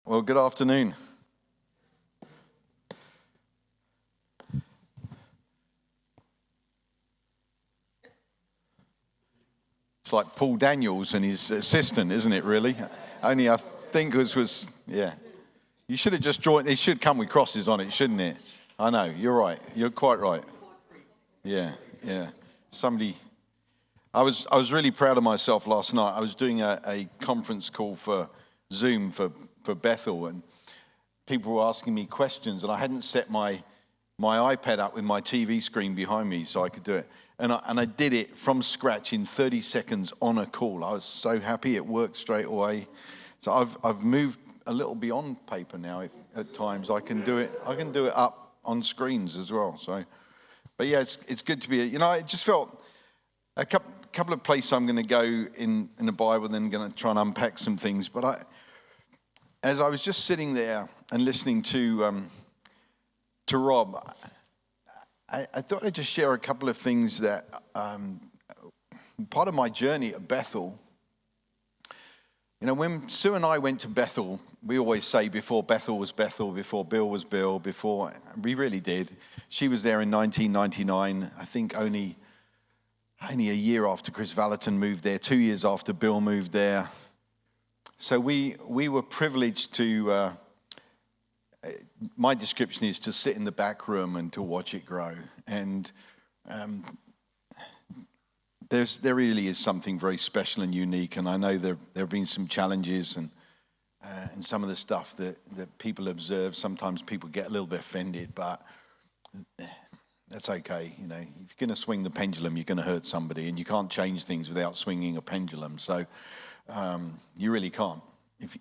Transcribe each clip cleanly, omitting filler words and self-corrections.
Well, good afternoon. It's like Paul Daniels and his assistant, isn't it, really? Only I think it was yeah. You should have just joined. It should come with crosses on it, shouldn't it? I know, you're right. You're quite right. Yeah. Somebody, I was really proud of myself last night. I was doing a conference call for Zoom for Bethel, and people were asking me questions, and I hadn't set my iPad up with my TV screen behind me so I could do it. And I did it from scratch in 30 seconds on a call. I was so happy it worked straight away. So I've moved a little beyond paper now. At times I can do it up on screens as well. So, but yeah, it's good to be. I just felt a couple of places I'm going to go in the Bible, then going to try and unpack some things. But as I was just sitting there and listening to Rob, I thought I'd just share a couple of things that part of my journey at Bethel. When Sue and I went to Bethel, we always say before Bethel was Bethel, before Bill was Bill, we really did. She was there in 1999, I think only a year after Chris Valentin moved there, 2 years after Bill moved there. So we were privileged to, my description is to sit in the back room and to watch it grow. And there really is something very special and unique. And I know there have been some challenges and some of the stuff that people observe. Sometimes people get a little bit offended, but that's okay. If you're going to swing the pendulum, you're going to hurt somebody, and you can't change things without swinging a pendulum. So you really can't.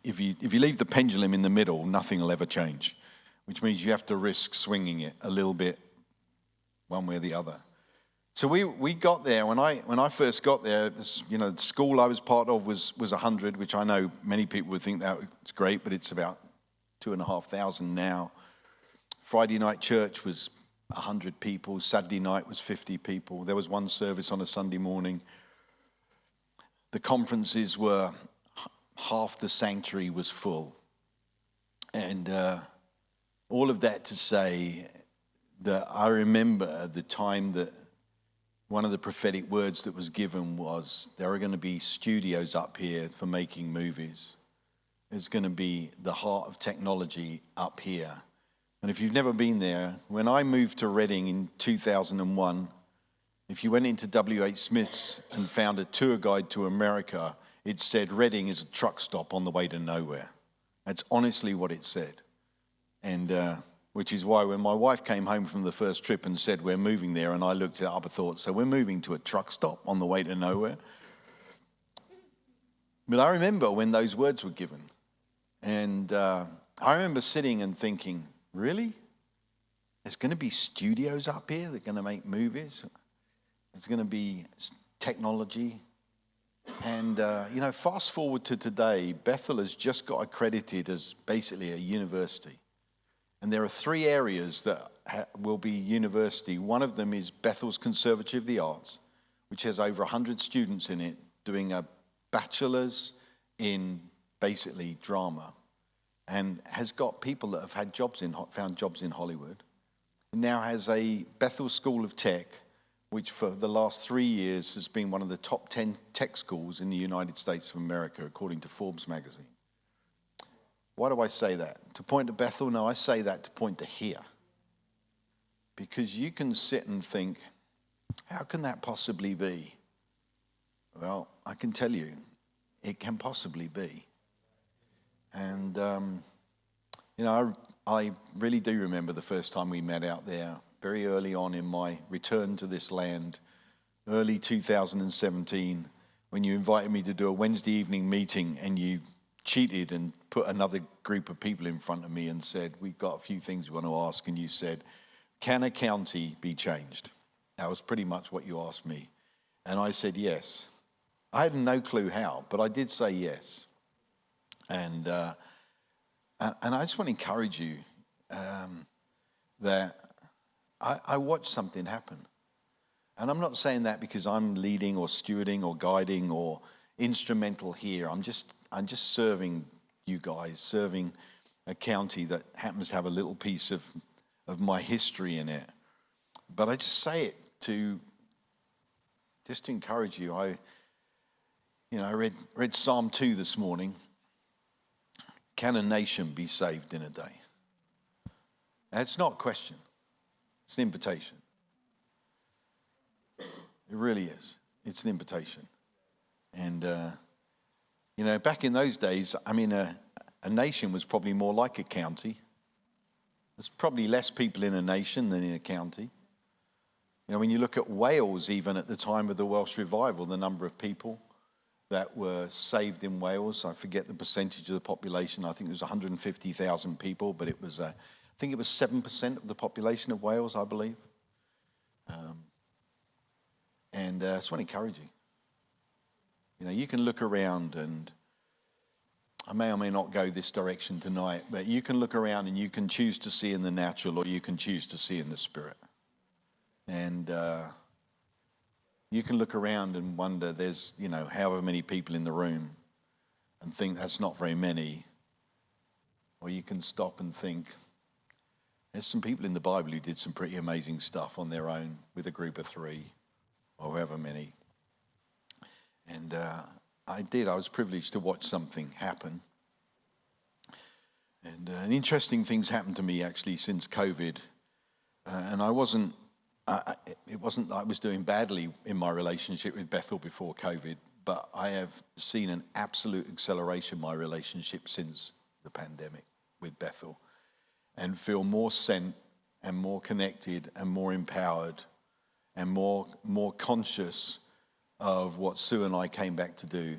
If you leave the pendulum in the middle, nothing will ever change, which means you have to risk swinging it a little bit one way or the other. So we got there. When I first got there, the school I was part of was 100, which I know many people would think that was great, but it's about 2,500 now. Friday night church was 100 people. Saturday night was 50 people. There was one service on a Sunday morning. The conferences were, half the sanctuary was full. And all of that to say that I remember the time that one of the prophetic words that was given was, there are going to be studios up here for making movies. There's going to be the heart of technology up here. And if you've never been there, when I moved to Reading in 2001, if you went into W.H. Smith's and found a tour guide to America, it said Reading is a truck stop on the way to nowhere. That's honestly what it said. And which is why when my wife came home from the first trip and said, we're moving there, and I looked it up and thought, so we're moving to a truck stop on the way to nowhere? But I remember when those words were given. And I remember sitting and thinking, really? There's going to be studios up here that are going to make movies? There's going to be technology? And, fast forward to today, Bethel has just got accredited as basically a university. And there are 3 areas that will be university. One of them is Bethel's Conservatory of the Arts, which has over 100 students in it doing a bachelor's in basically drama, and has got people that have found jobs in Hollywood. It now has a Bethel School of Tech, which for the last 3 years has been one of the top 10 tech schools in the United States of America, according to Forbes magazine. Why do I say that? To point to Bethel? No, I say that to point to here. Because you can sit and think, how can that possibly be? Well, I can tell you, it can possibly be. And, I really do remember the first time we met out there, very early on in my return to this land, early 2017, when you invited me to do a Wednesday evening meeting, and you cheated and put another group of people in front of me and said, we've got a few things we want to ask. And you said, can a county be changed? That was pretty much what you asked me. And I said yes. I had no clue how, but I did say yes. And I just want to encourage you that I watched something happen. And I'm not saying that because I'm leading or stewarding or guiding or instrumental here. I'm just serving you guys, serving a county that happens to have a little piece of my history in it. But I just say it to encourage you. I read Psalm 2 this morning. Can a nation be saved in a day? And it's not a question. It's an invitation. It really is. It's an invitation. And, back in those days, a nation was probably more like a county. There's probably less people in a nation than in a county. When you look at Wales, even at the time of the Welsh revival, the number of people that were saved in Wales, I forget the percentage of the population. I think it was 150,000 people, but it was, I think it was 7% of the population of Wales, I believe. It's really encouraging. You can look around, and I may or may not go this direction tonight, but you can look around and you can choose to see in the natural, or you can choose to see in the spirit. And you can look around and wonder, there's, however many people in the room, and think that's not very many. Or you can stop and think, there's some people in the Bible who did some pretty amazing stuff on their own with a group of 3 or however many. And I was privileged to watch something happen. And interesting things happened to me actually since COVID. And it wasn't that I was doing badly in my relationship with Bethel before COVID, but I have seen an absolute acceleration in my relationship since the pandemic with Bethel, and feel more sent and more connected and more empowered and more conscious of what Sue and I came back to do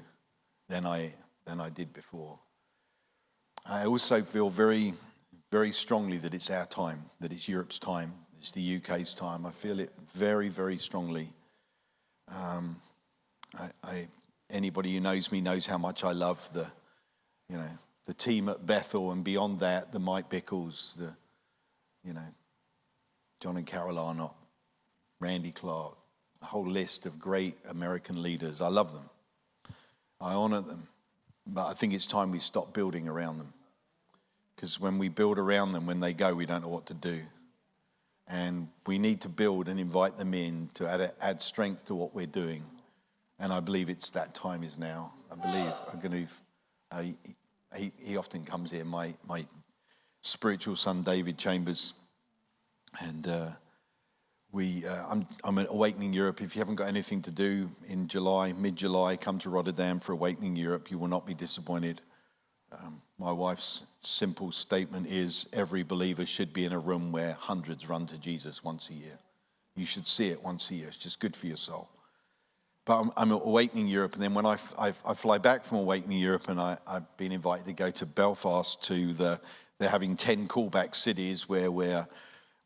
than I did before. I also feel very, very strongly that it's our time, that it's Europe's time, it's the UK's time. I feel it very, very strongly. Anybody who knows me knows how much I love the team at Bethel, and beyond that, the Mike Bickles, John and Carol Arnott, Randy Clark, a whole list of great American leaders. I love them. I honor them. But I think it's time we stop building around them. Because when we build around them, when they go, we don't know what to do. And we need to build and invite them in to add strength to what we're doing. And I believe it's that time is now. I believe he often comes here, my spiritual son, David Chambers. And I'm at Awakening Europe. If you haven't got anything to do in July, mid-July, come to Rotterdam for Awakening Europe. You will not be disappointed. My wife's simple statement is every believer should be in a room where hundreds run to Jesus once a year. You should see it once a year. It's just good for your soul. But I'm at Awakening Europe, and then when I fly back from Awakening Europe, and I've been invited to go to Belfast they're having 10 callback cities where we're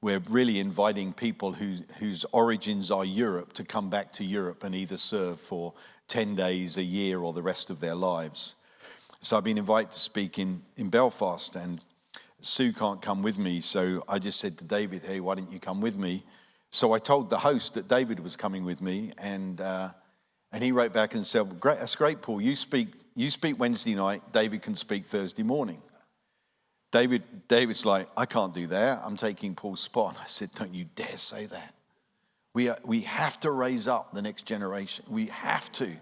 really inviting people whose origins are Europe to come back to Europe and either serve for 10 days, a year, or the rest of their lives. So I've been invited to speak in Belfast, and Sue can't come with me, so I just said to David, hey, why don't you come with me? So I told the host that David was coming with me, and he wrote back and said, well, great, that's great, Paul. You speak Wednesday night, David can speak Thursday morning. David's like, I can't do that. I'm taking Paul's spot. And I said, don't you dare say that. We have to raise up the next generation. We have to.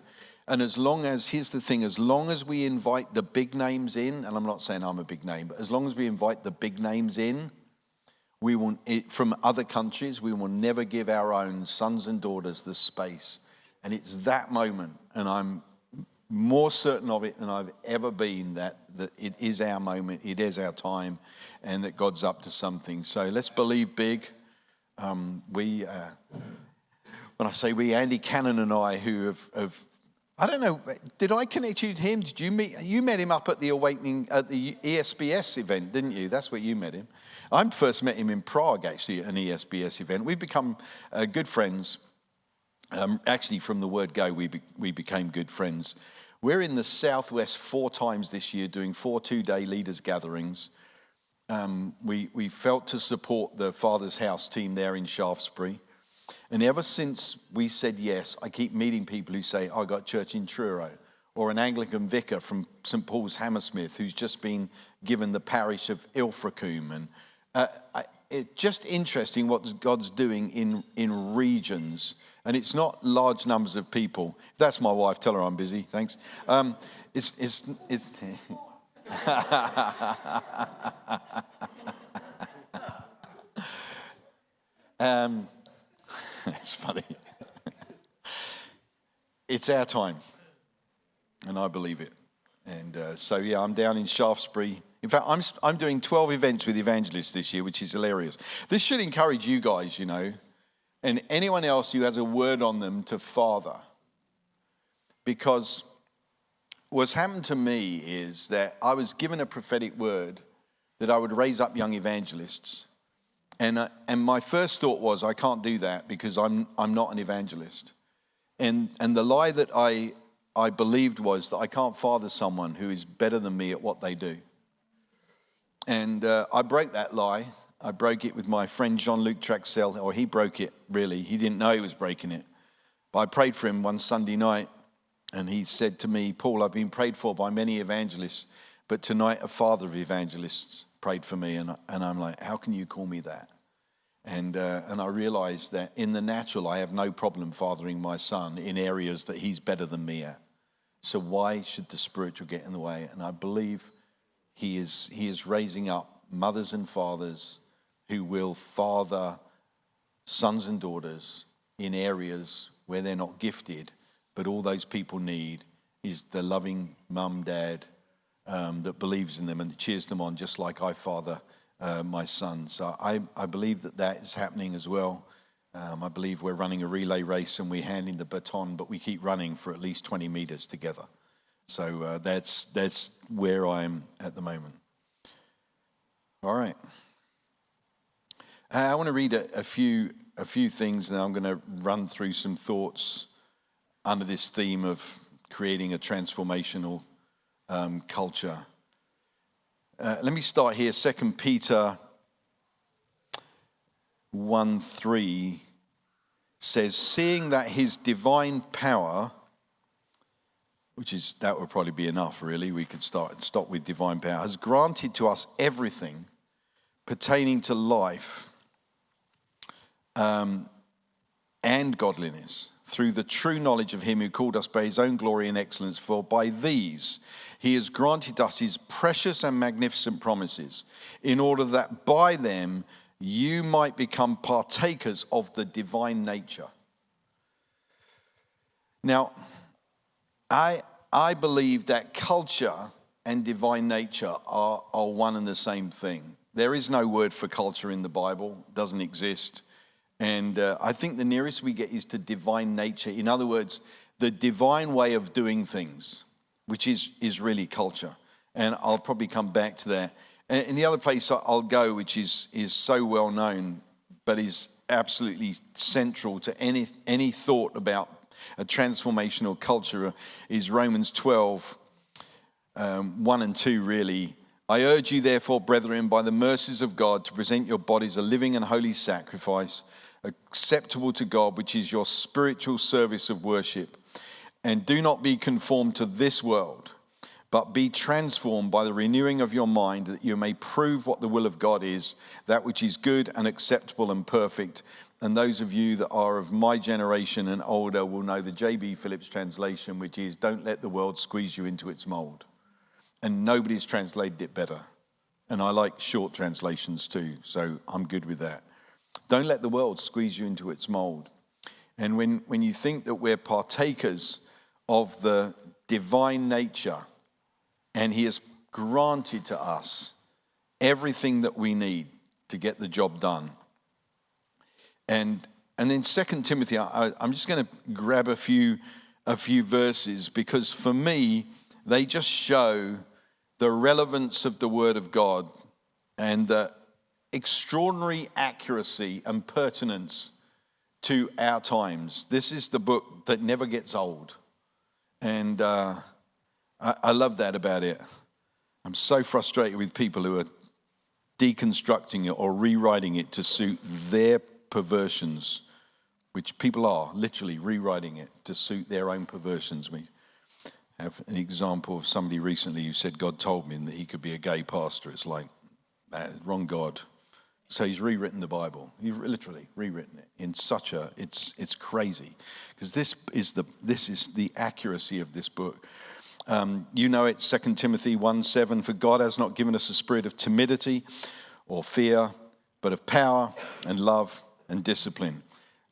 And here's the thing, as long as we invite the big names in, and I'm not saying I'm a big name, but as long as we invite the big names in, from other countries, we will never give our own sons and daughters the space. And it's that moment, and I'm more certain of it than I've ever been, that it is our moment, it is our time, and that God's up to something. So let's believe big. When I say we, Andy Cannon and I, who have I don't know, did I connect you to him? Did you met him up at the Awakening, at the ESBS event, didn't you? That's where you met him. I first met him in Prague, actually, at an ESBS event. We've become good friends. Actually, from the word go, we became good friends. We're in the Southwest 4 times this year doing 4 2-day leaders gatherings. We felt to support the Father's House team there in Shaftesbury. And ever since we said yes, I keep meeting people who say, I got church in Truro, or an Anglican vicar from St. Paul's Hammersmith who's just been given the parish of Ilfracombe. And it's just interesting what God's doing in regions. And it's not large numbers of people. That's my wife. Tell her I'm busy. Thanks. It's It's funny. It's our time, and I believe it. And so, yeah, I'm down in Shaftesbury. In fact, I'm doing 12 events with evangelists this year, which is hilarious. This should encourage you guys, and anyone else who has a word on them to father. Because what's happened to me is that I was given a prophetic word that I would raise up young evangelists. And my first thought was, I can't do that because I'm not an evangelist. And the lie that I believed was that I can't father someone who is better than me at what they do. And I broke that lie. I broke it with my friend Jean-Luc Traxel, or he broke it, really. He didn't know he was breaking it. But I prayed for him one Sunday night, and he said to me, Paul, I've been prayed for by many evangelists, but tonight a father of evangelists prayed for me. And I'm like, how can you call me that? And I realized that in the natural, I have no problem fathering my son in areas that he's better than me at. So why should the spiritual get in the way? And I believe he is raising up mothers and fathers who will father sons and daughters in areas where they're not gifted, but all those people need is the loving mum, dad that believes in them and cheers them on, just like I father my son. So I believe that is happening as well. I believe we're running a relay race and we're handing the baton, but we keep running for at least 20 meters together. So that's where I am at the moment. All right. I want to read a few things, and I'm going to run through some thoughts under this theme of creating a transformational culture. Let me start here. 2 Peter 1:3 says, seeing that his divine power, that would probably be enough, really. We could stop with divine power, has granted to us everything pertaining to life and godliness through the true knowledge of him who called us by his own glory and excellence. For by these he has granted us his precious and magnificent promises, in order that by them you might become partakers of the divine nature. Now, I believe that culture and divine nature are one and the same thing. There is no word for culture in the Bible. It doesn't exist. And I think the nearest we get is to divine nature. In other words, the divine way of doing things, which is really culture. And I'll probably come back to that. And the other place I'll go, which is so well known, but is absolutely central to any thought about a transformational culture, is Romans 12, 1 and 2, really. I urge you, therefore, brethren, by the mercies of God, to present your bodies a living and holy sacrifice, acceptable to God, which is your spiritual service of worship. And do not be conformed to this world, but be transformed by the renewing of your mind, that you may prove what the will of God is, that which is good and acceptable and perfect. And those of you that are of my generation and older will know the J.B. Phillips translation, which is, don't let the world squeeze you into its mold. And nobody's translated it better. And I like short translations too, so I'm good with that. Don't let the world squeeze you into its mold. And when you think that we're partakers of the divine nature, and he has granted to us everything that we need to get the job done. And then 2 Timothy, I'm just going to grab a few verses, because for me, they just show the relevance of the Word of God and the extraordinary accuracy and pertinence to our times. This is the book that never gets old. And I love that about it. I'm so frustrated with people who are deconstructing it or rewriting it to suit their perversions, which people are literally rewriting it to suit their own perversions. have an example of somebody recently who said God told me that he could be a gay pastor. It's like, wrong God. So he's rewritten the Bible. He's literally rewritten it in such a, it's crazy. Because this is the accuracy of this book. You know it, 2 Timothy 1:7, for God has not given us a spirit of timidity or fear, but of power and love and discipline.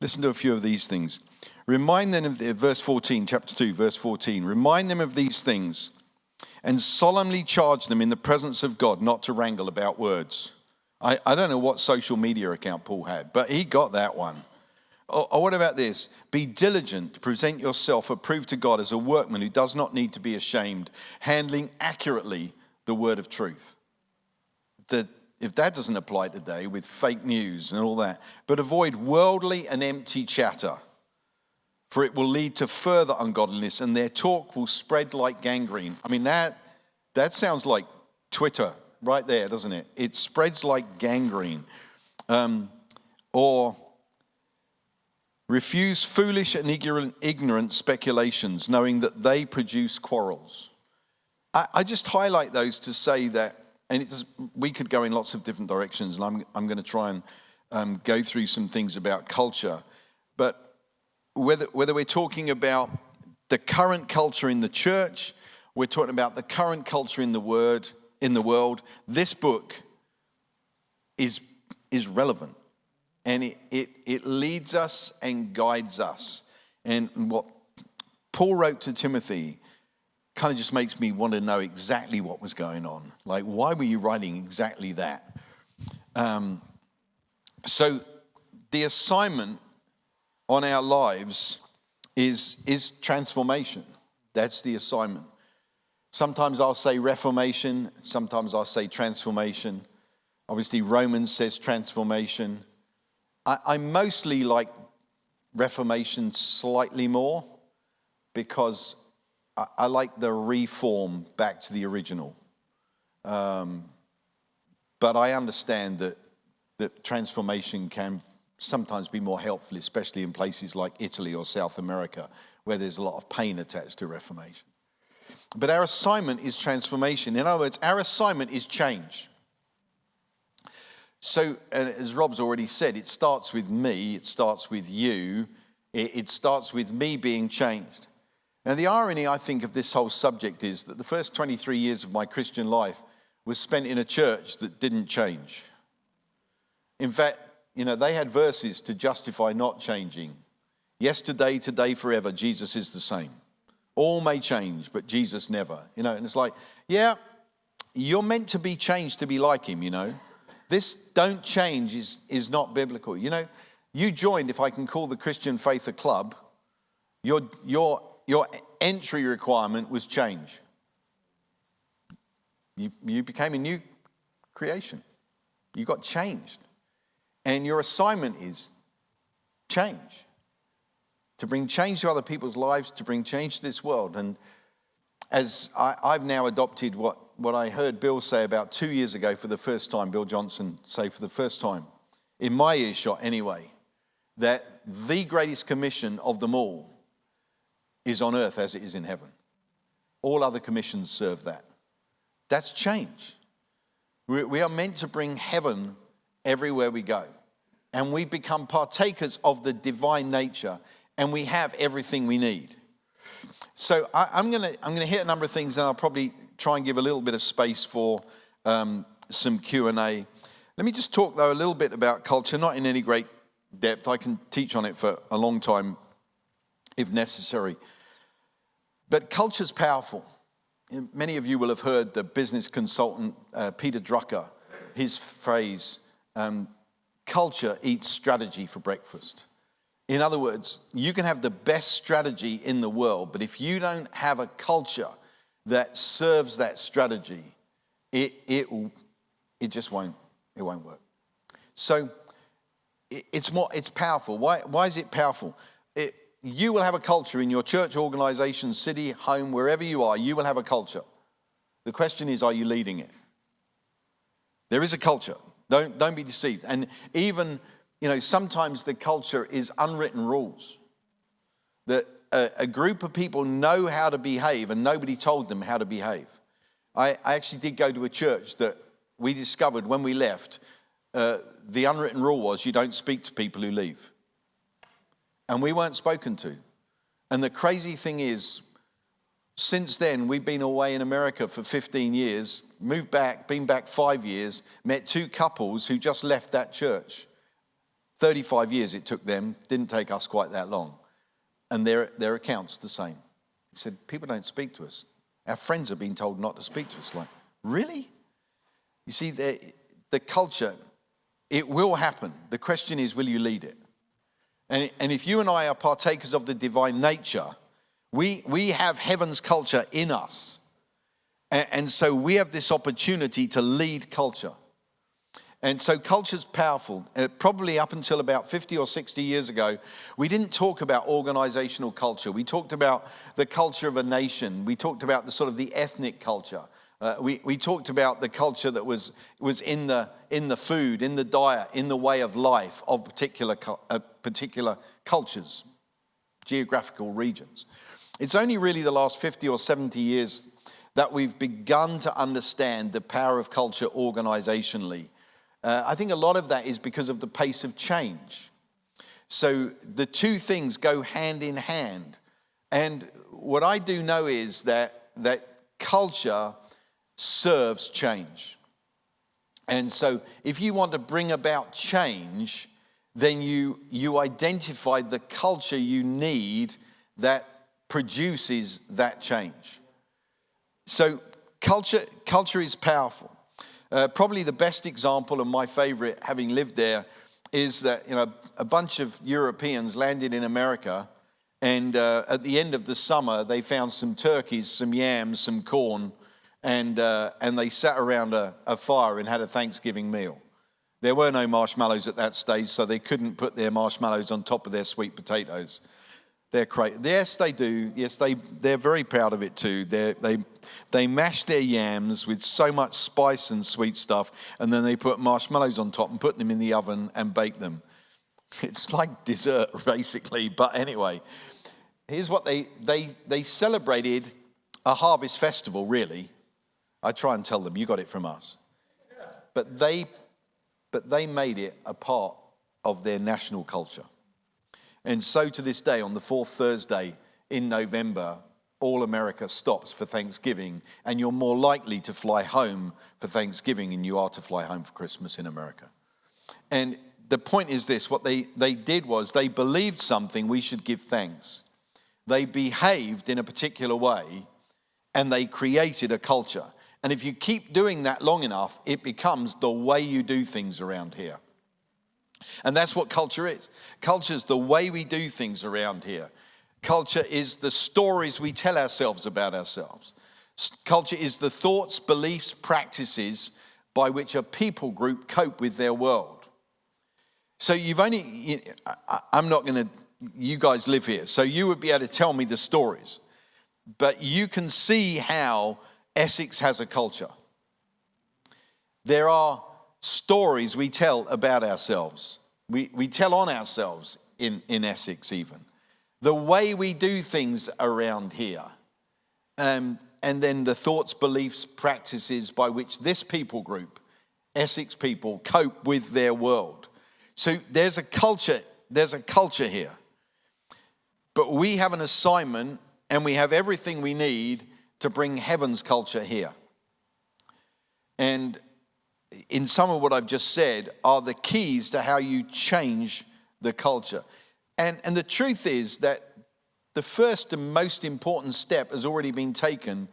Listen to a few of these things. Remind them of verse 14, chapter 2, verse 14. Remind them of these things and solemnly charge them in the presence of God not to wrangle about words. I don't know what social media account Paul had, but he got that one. Or what about this? Be diligent to present yourself approved to God as a workman who does not need to be ashamed, handling accurately the word of truth. If that doesn't apply today with fake news and all that, but avoid worldly and empty chatter, for it will lead to further ungodliness, and their talk will spread like gangrene. I mean, that sounds like Twitter right there, doesn't it? It spreads like gangrene. Or refuse foolish and ignorant speculations, knowing that they produce quarrels. I just highlight those to say that, and we could go in lots of different directions, and I'm going to try and go through some things about culture. But whether we're talking about the current culture in the church, we're talking about the current culture in the world, this book is relevant, and it leads us and guides us. And what Paul wrote to Timothy kind of just makes me want to know exactly what was going on. Like, why were you writing exactly that? So the assignment on our lives is transformation. That's the assignment. Sometimes I'll say reformation, sometimes I'll say transformation. Obviously, Romans says transformation. I mostly like reformation slightly more because I like the reform back to the original. But I understand that transformation can sometimes be more helpful, especially in places like Italy or South America, where there's a lot of pain attached to reformation. But our assignment is transformation. In other words, our assignment is change. So, as Rob's already said, it starts with me, it starts with you, it starts with me being changed. Now, the irony, I think, of this whole subject is that the first 23 years of my Christian life was spent in a church that didn't change. In fact, they had verses to justify not changing. Yesterday, today, forever, Jesus is the same. All may change, but Jesus never. And it's like, yeah, you're meant to be changed to be like him, This don't change is not biblical. You joined, if I can call the Christian faith a club, your entry requirement was change. You became a new creation. You got changed. And your assignment is change. To bring change to other people's lives, to bring change to this world. And as I've now adopted what I heard Bill say about 2 years ago for the first time, Bill Johnson say for the first time, in my earshot anyway, that the greatest commission of them all is on earth as it is in heaven. All other commissions serve that. That's change. We are meant to bring heaven everywhere we go. And we become partakers of the divine nature, and we have everything we need. So I'm going to hit a number of things, and I'll probably try and give a little bit of space for some Q&A. Let me just talk, though, a little bit about culture, not in any great depth. I can teach on it for a long time if necessary. But culture's powerful. Many of you will have heard the business consultant Peter Drucker, his phrase, culture eats strategy for breakfast. In other words, you can have the best strategy in the world, but if you don't have a culture that serves that strategy, it just won't work. So it's powerful. Why is it powerful? You will have a culture in your church, organization, city, home, wherever you are, you will have a culture. The question is, are you leading it? There is a culture. Don't be deceived. And even, sometimes the culture is unwritten rules that a group of people know how to behave and nobody told them how to behave. I actually did go to a church that we discovered when we left, the unwritten rule was you don't speak to people who leave. And we weren't spoken to. And the crazy thing is, since then, we've been away in America for 15 years, moved back, been back 5 years, met 2 couples who just left that church. 35 years it took them, didn't take us quite that long. And their account's the same. He said, people don't speak to us. Our friends have been told not to speak to us. Like, really? You see, the culture, it will happen. The question is, will you lead it? And if you and I are partakers of the divine nature, we have heaven's culture in us. And so we have this opportunity to lead culture. And so culture's powerful. Probably up until about 50 or 60 years ago, we didn't talk about organizational culture. We talked about the culture of a nation. We talked about the sort of the ethnic culture. We talked about the culture that was in the food, in the diet, in the way of life of particular cultures, geographical regions. It's only really the last 50 or 70 years that we've begun to understand the power of culture organizationally. I think a lot of that is because of the pace of change. So the two things go hand in hand. And what I do know is that culture serves change. And so if you want to bring about change, then you identify the culture you need that produces that change. So culture is powerful. Probably the best example, and my favorite, having lived there, is that a bunch of Europeans landed in America, and at the end of the summer they found some turkeys, some yams, some corn, and they sat around a fire and had a Thanksgiving meal. There were no marshmallows at that stage, so they couldn't put their marshmallows on top of their sweet potatoes. They're crazy. Yes, they do. Yes, they're very proud of it too. They mash their yams with so much spice and sweet stuff, and then they put marshmallows on top and put them in the oven and bake them. It's like dessert, basically. But anyway, here's what they celebrated a harvest festival, really. I try and tell them, you got it from us. But they made it a part of their national culture. And so to this day, on the 4th Thursday in November, all America stops for Thanksgiving, and you're more likely to fly home for Thanksgiving than you are to fly home for Christmas in America. And the point is this, what they did was they believed something, we should give thanks. They behaved in a particular way, and they created a culture. And if you keep doing that long enough, it becomes the way you do things around here. And that's what culture is. Culture is the way we do things around here. Culture is the stories we tell ourselves about ourselves. Culture is the thoughts, beliefs, practices by which a people group cope with their world. So I'm not going to, you guys live here, so you would be able to tell me the stories. But you can see how Essex has a culture. There are stories we tell about ourselves. We tell on ourselves in Essex even. The way we do things around here. And then the thoughts, beliefs, practices by which this people group, Essex people, cope with their world. So there's a culture here. But we have an assignment, and we have everything we need to bring heaven's culture here. And in some of what I've just said are the keys to how you change the culture. And the truth is that the first and most important step has already been taken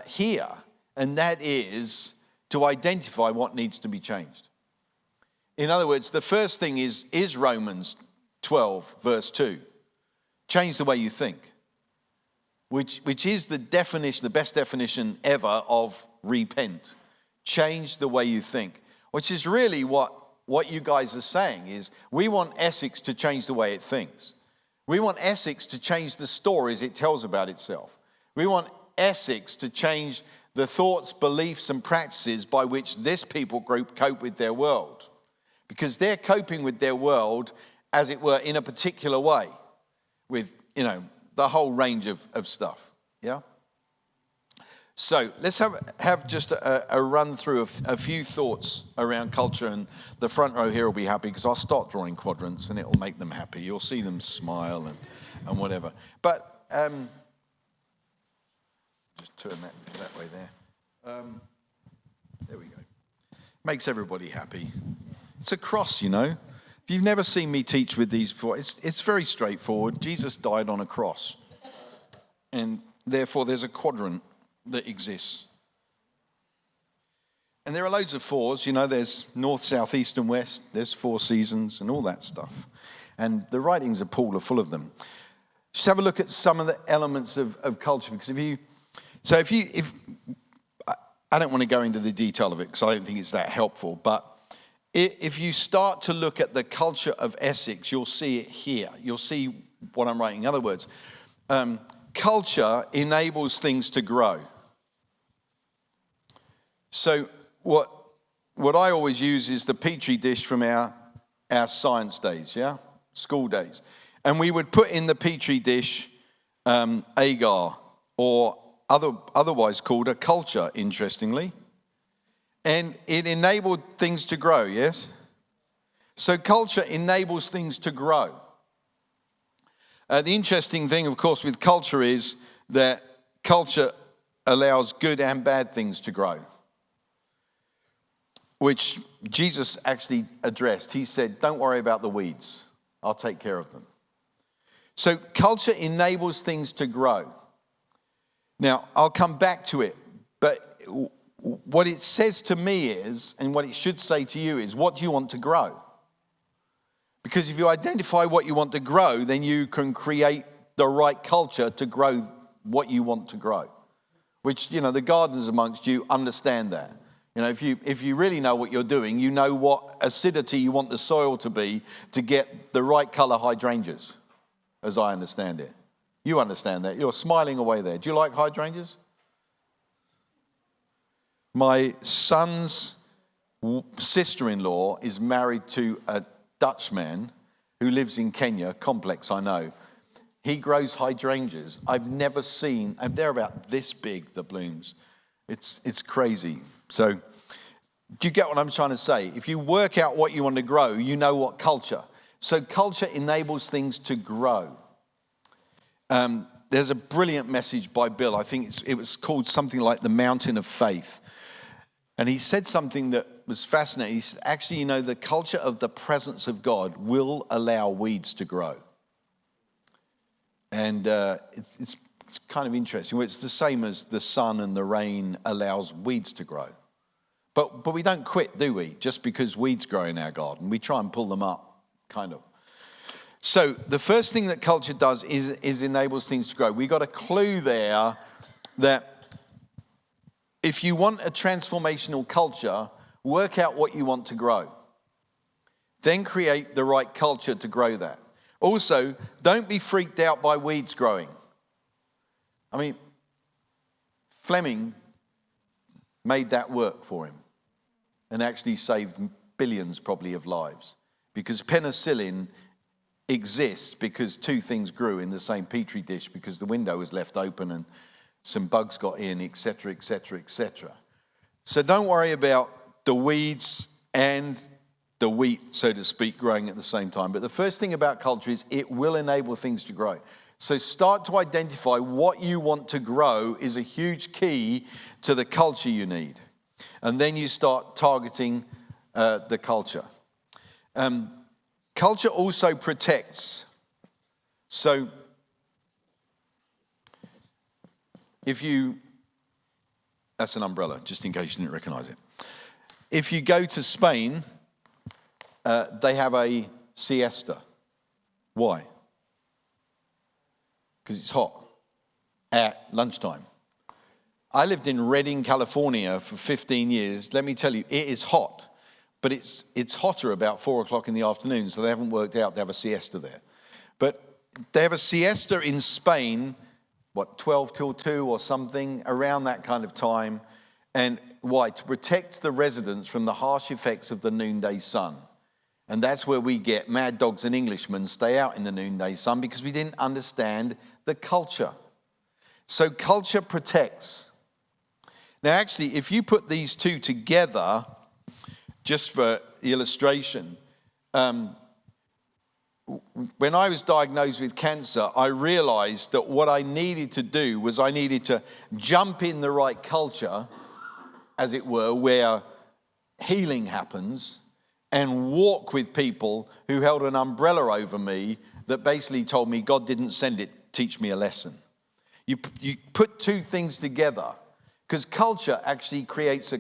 here, and that is to identify what needs to be changed. In other words, the first thing is Romans 12, verse 2. Change the way you think, which is the definition, the best definition ever of repent. Change the way you think, which is really what you guys are saying is we want Essex to change the way it thinks. We want Essex to change the stories it tells about itself. We want Essex to change the thoughts, beliefs, and practices by which this people group cope with their world. Because they're coping with their world, as it were, in a particular way. With, the whole range of stuff, yeah? So let's have just a run through a few thoughts around culture, and the front row here will be happy because I'll start drawing quadrants and it will make them happy. You'll see them smile and whatever. But just turn that way there. There we go. Makes everybody happy. It's a cross, you know. If you've never seen me teach with these before, it's very straightforward. Jesus died on a cross, and therefore there's a quadrant that exists. And there are loads of fours, you know, there's north, south, east, and west, there's 4 seasons and all that stuff. And the writings of Paul are full of them. Just have a look at some of the elements of culture, because if I don't want to go into the detail of it because I don't think it's that helpful, but if you start to look at the culture of Essex, you'll see it here. You'll see what I'm writing. In other words, culture enables things to grow. So what I always use is the petri dish from our science days, yeah, school days, and we would put in the petri dish agar, or otherwise called a culture, interestingly, and it enabled things to grow. Yes, so culture enables things to grow. The interesting thing, of course, with culture is that culture allows good and bad things to grow, which Jesus actually addressed. He said, don't worry about the weeds. I'll take care of them. So culture enables things to grow. Now, I'll come back to it, but what it says to me is, and what it should say to you is, what do you want to grow? Because if you identify what you want to grow, then you can create the right culture to grow what you want to grow. Which, you know, the gardeners amongst you understand that. You know, if you really know what you're doing, you know what acidity you want the soil to be to get the right colour hydrangeas, as I understand it. You understand that. You're smiling away there. Do you like hydrangeas? My son's sister-in-law is married to a Dutchman who lives in Kenya, complex I know. He grows hydrangeas. I've never seen, and they're about this big, the blooms. It's crazy. So do you get what I'm trying to say? If you work out what you want to grow, you know what culture. So culture enables things to grow. There's a brilliant message by Bill. I think it was called something like The Mountain of Faith. And he said something that was fascinating. He said, actually, you know, the culture of the presence of God will allow weeds to grow. And it's kind of interesting. Well, it's the same as the sun and the rain allows weeds to grow. But we don't quit, do we? Just because weeds grow in our garden. We try and pull them up, kind of. So the first thing that culture does is enables things to grow. We got a clue there that if you want a transformational culture, work out what you want to grow. Then create the right culture to grow that. Also, don't be freaked out by weeds growing. I mean, Fleming made that work for him and actually saved billions probably of lives, because penicillin exists because 2 things grew in the same petri dish because the window was left open and some bugs got in, etc., etc., etc. So don't worry about the weeds and the wheat, so to speak, growing at the same time. But the first thing about culture is it will enable things to grow. So start to identify what you want to grow is a huge key to the culture you need. And then you start targeting the culture. Culture also protects. So that's an umbrella, just in case you didn't recognize it. If you go to Spain, they have a siesta. Why? Because it's hot at lunchtime. I lived in Redding, California for 15 years. Let me tell you, it is hot, but it's hotter about 4 o'clock in the afternoon, so they haven't worked out they have a siesta there. But they have a siesta in Spain, 12 till 2 or something, around that kind of time. And why? To protect the residents from the harsh effects of the noonday sun. And that's where we get mad dogs and Englishmen stay out in the noonday sun, because we didn't understand the culture. So culture protects. Now, actually, if you put these two together, just for illustration, when I was diagnosed with cancer, I realized that what I needed to do was I needed to jump in the right culture, as it were, where healing happens, and walk with people who held an umbrella over me that basically told me God didn't send it, teach me a lesson. You put two things together, because culture actually creates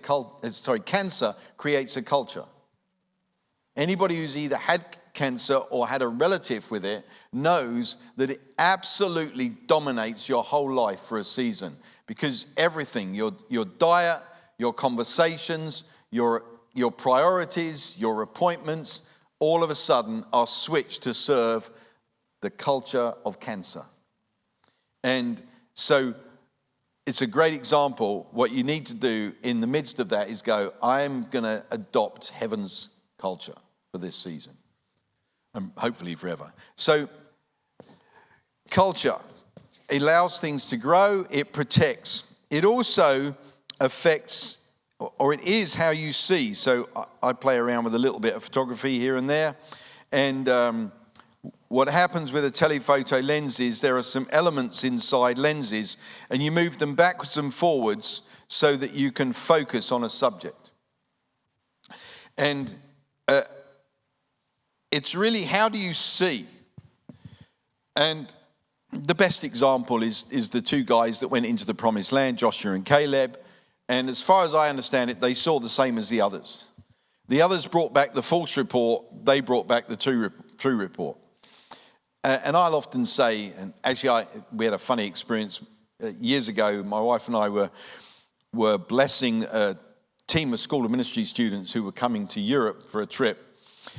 cancer creates a culture. Anybody who's either had cancer or had a relative with it knows that it absolutely dominates your whole life for a season, because everything, your diet, your conversations, your priorities, your appointments, all of a sudden are switched to serve the culture of cancer. And so it's a great example. What you need to do in the midst of that is go, I'm going to adopt heaven's culture for this season, and hopefully forever. So culture allows things to grow, it protects. It also affects, or it is how you see. So I play around with a little bit of photography here and there, and what happens with a telephoto lens is there are some elements inside lenses, and you move them backwards and forwards so that you can focus on a subject. And it's really, how do you see? And the best example is the two guys that went into the promised land, Joshua and Caleb. And as far as I understand it, they saw the same as the others. The others brought back the false report. They brought back the true report. And I'll often say, and actually we had a funny experience years ago. My wife and I were blessing a team of School of Ministry students who were coming to Europe for a trip.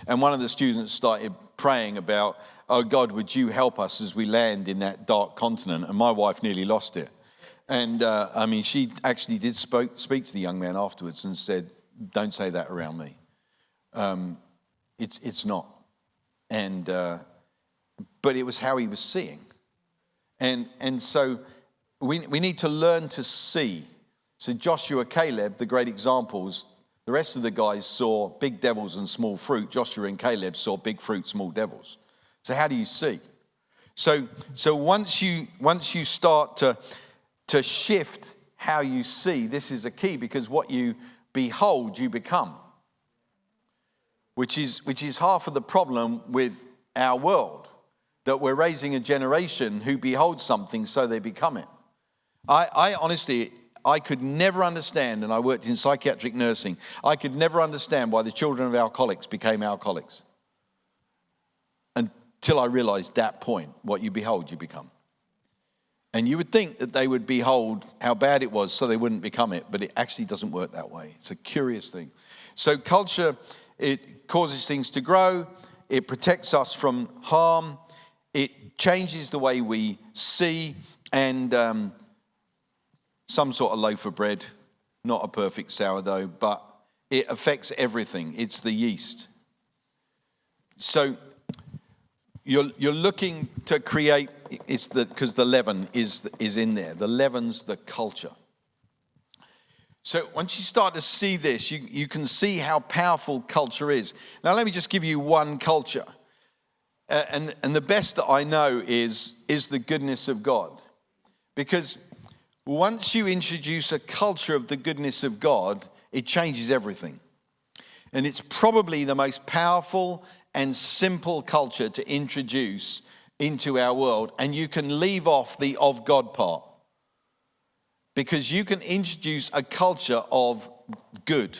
And one of the students started praying about, oh God, would you help us as we land in that dark continent? And my wife nearly lost it. And she actually did speak to the young man afterwards and said, don't say that around me. It's not. And but it was how he was seeing. And so we need to learn to see. So Joshua, Caleb, the great examples, the rest of the guys saw big devils and small fruit. Joshua and Caleb saw big fruit, small devils. So how do you see? So once you start to shift how you see, this is a key, because what you behold, you become. Which is half of the problem with our world, that we're raising a generation who behold something so they become it. I honestly, I could never understand, and I worked in psychiatric nursing, I could never understand why the children of alcoholics became alcoholics. Until I realized that point, what you behold, you become. And you would think that they would behold how bad it was so they wouldn't become it, but it actually doesn't work that way. It's a curious thing. So culture, it causes things to grow, it protects us from harm, it changes the way we see, and some sort of loaf of bread, not a perfect sourdough, but it affects everything. It's the yeast. So you're looking to create, because the leaven is in there. The leaven's the culture. So once you start to see this, you can see how powerful culture is. Now let me just give you one culture. And the best that I know is the goodness of God. Because once you introduce a culture of the goodness of God, it changes everything. And it's probably the most powerful and simple culture to introduce into our world. And you can leave off the of God part. Because you can introduce a culture of good.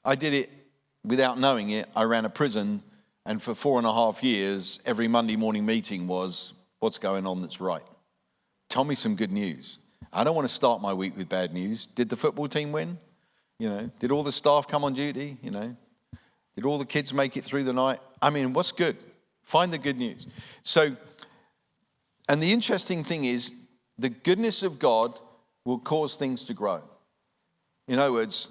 I did it without knowing it. I ran a prison, and for 4.5 years, every Monday morning meeting was, what's going on that's right? Tell me some good news. I don't want to start my week with bad news. Did the football team win? Did all the staff come on duty? Did all the kids make it through the night? I mean, what's good? Find the good news. So, and the interesting thing is, the goodness of God will cause things to grow. In other words,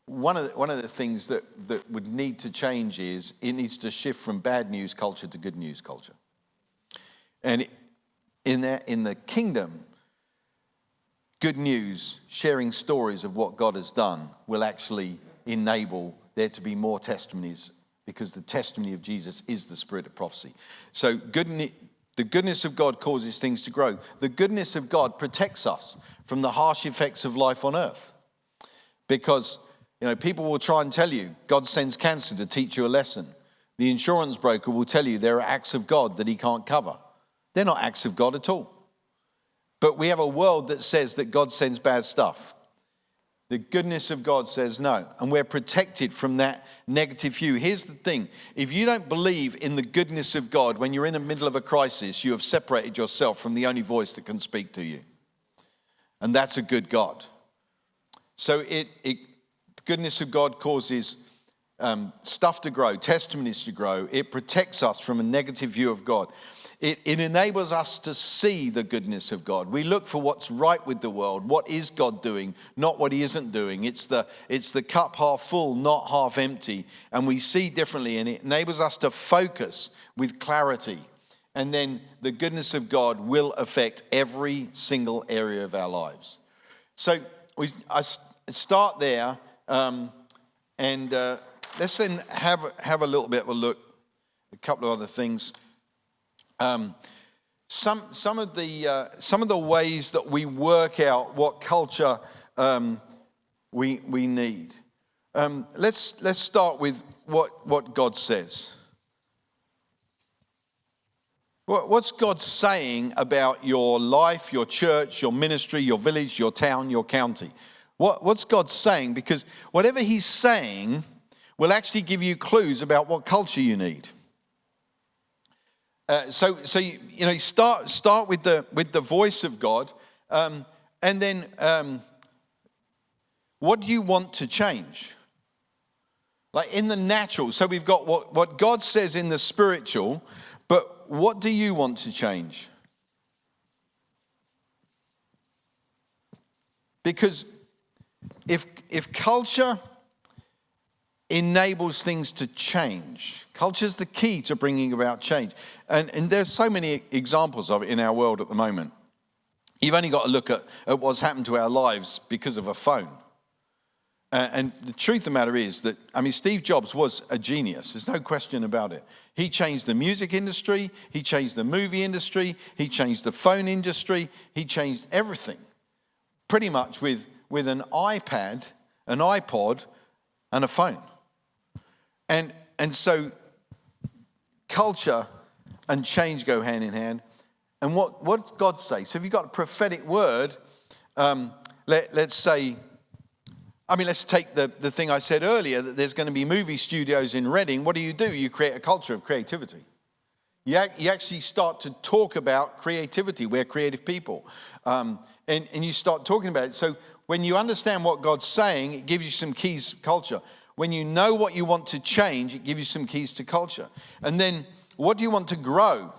one of the things that would need to change is it needs to shift from bad news culture to good news culture. And in the kingdom, good news, sharing stories of what God has done, will actually enable there to be more testimonies, because the testimony of Jesus is the spirit of prophecy. So the goodness of God causes things to grow. The goodness of God protects us from the harsh effects of life on earth. Because, people will try and tell you God sends cancer to teach you a lesson. The insurance broker will tell you there are acts of God that he can't cover. They're not acts of God at all. But we have a world that says that God sends bad stuff. The goodness of God says no, and we're protected from that negative view. Here's the thing. If you don't believe in the goodness of God when you're in the middle of a crisis, you have separated yourself from the only voice that can speak to you. And that's a good God. So the goodness of God causes stuff to grow, testimonies to grow. It protects us from a negative view of God. It enables us to see the goodness of God. We look for what's right with the world. What is God doing, not what he isn't doing. It's the cup half full, not half empty. And we see differently, and it enables us to focus with clarity. And then the goodness of God will affect every single area of our lives. So I start there, and let's then have a little bit of a look, a couple of other things. Some of the ways that we work out what culture we need. Let's start with what God says. What's God saying about your life, your church, your ministry, your village, your town, your county? What's God saying? Because whatever he's saying will actually give you clues about what culture you need. So start with the voice of God, and then what do you want to change? Like in the natural. So we've got what God says in the spiritual, but what do you want to change? Because if culture enables things to change, culture's the key to bringing about change. And there's so many examples of it in our world at the moment. You've only got to look at what's happened to our lives because of a phone. And the truth of the matter is that, Steve Jobs was a genius. There's no question about it. He changed the music industry. He changed the movie industry. He changed the phone industry. He changed everything. Pretty much with an iPad, an iPod, and a phone. And so culture and change go hand in hand. And what God says. So if you've got a prophetic word, let's say, let's take the thing I said earlier, that there's going to be movie studios in Reading. What do? You create a culture of creativity. You actually start to talk about creativity. We're creative people. And you start talking about it. So when you understand what God's saying, it gives you some keys to culture. When you know what you want to change, it gives you some keys to culture. And then, what do you want to grow?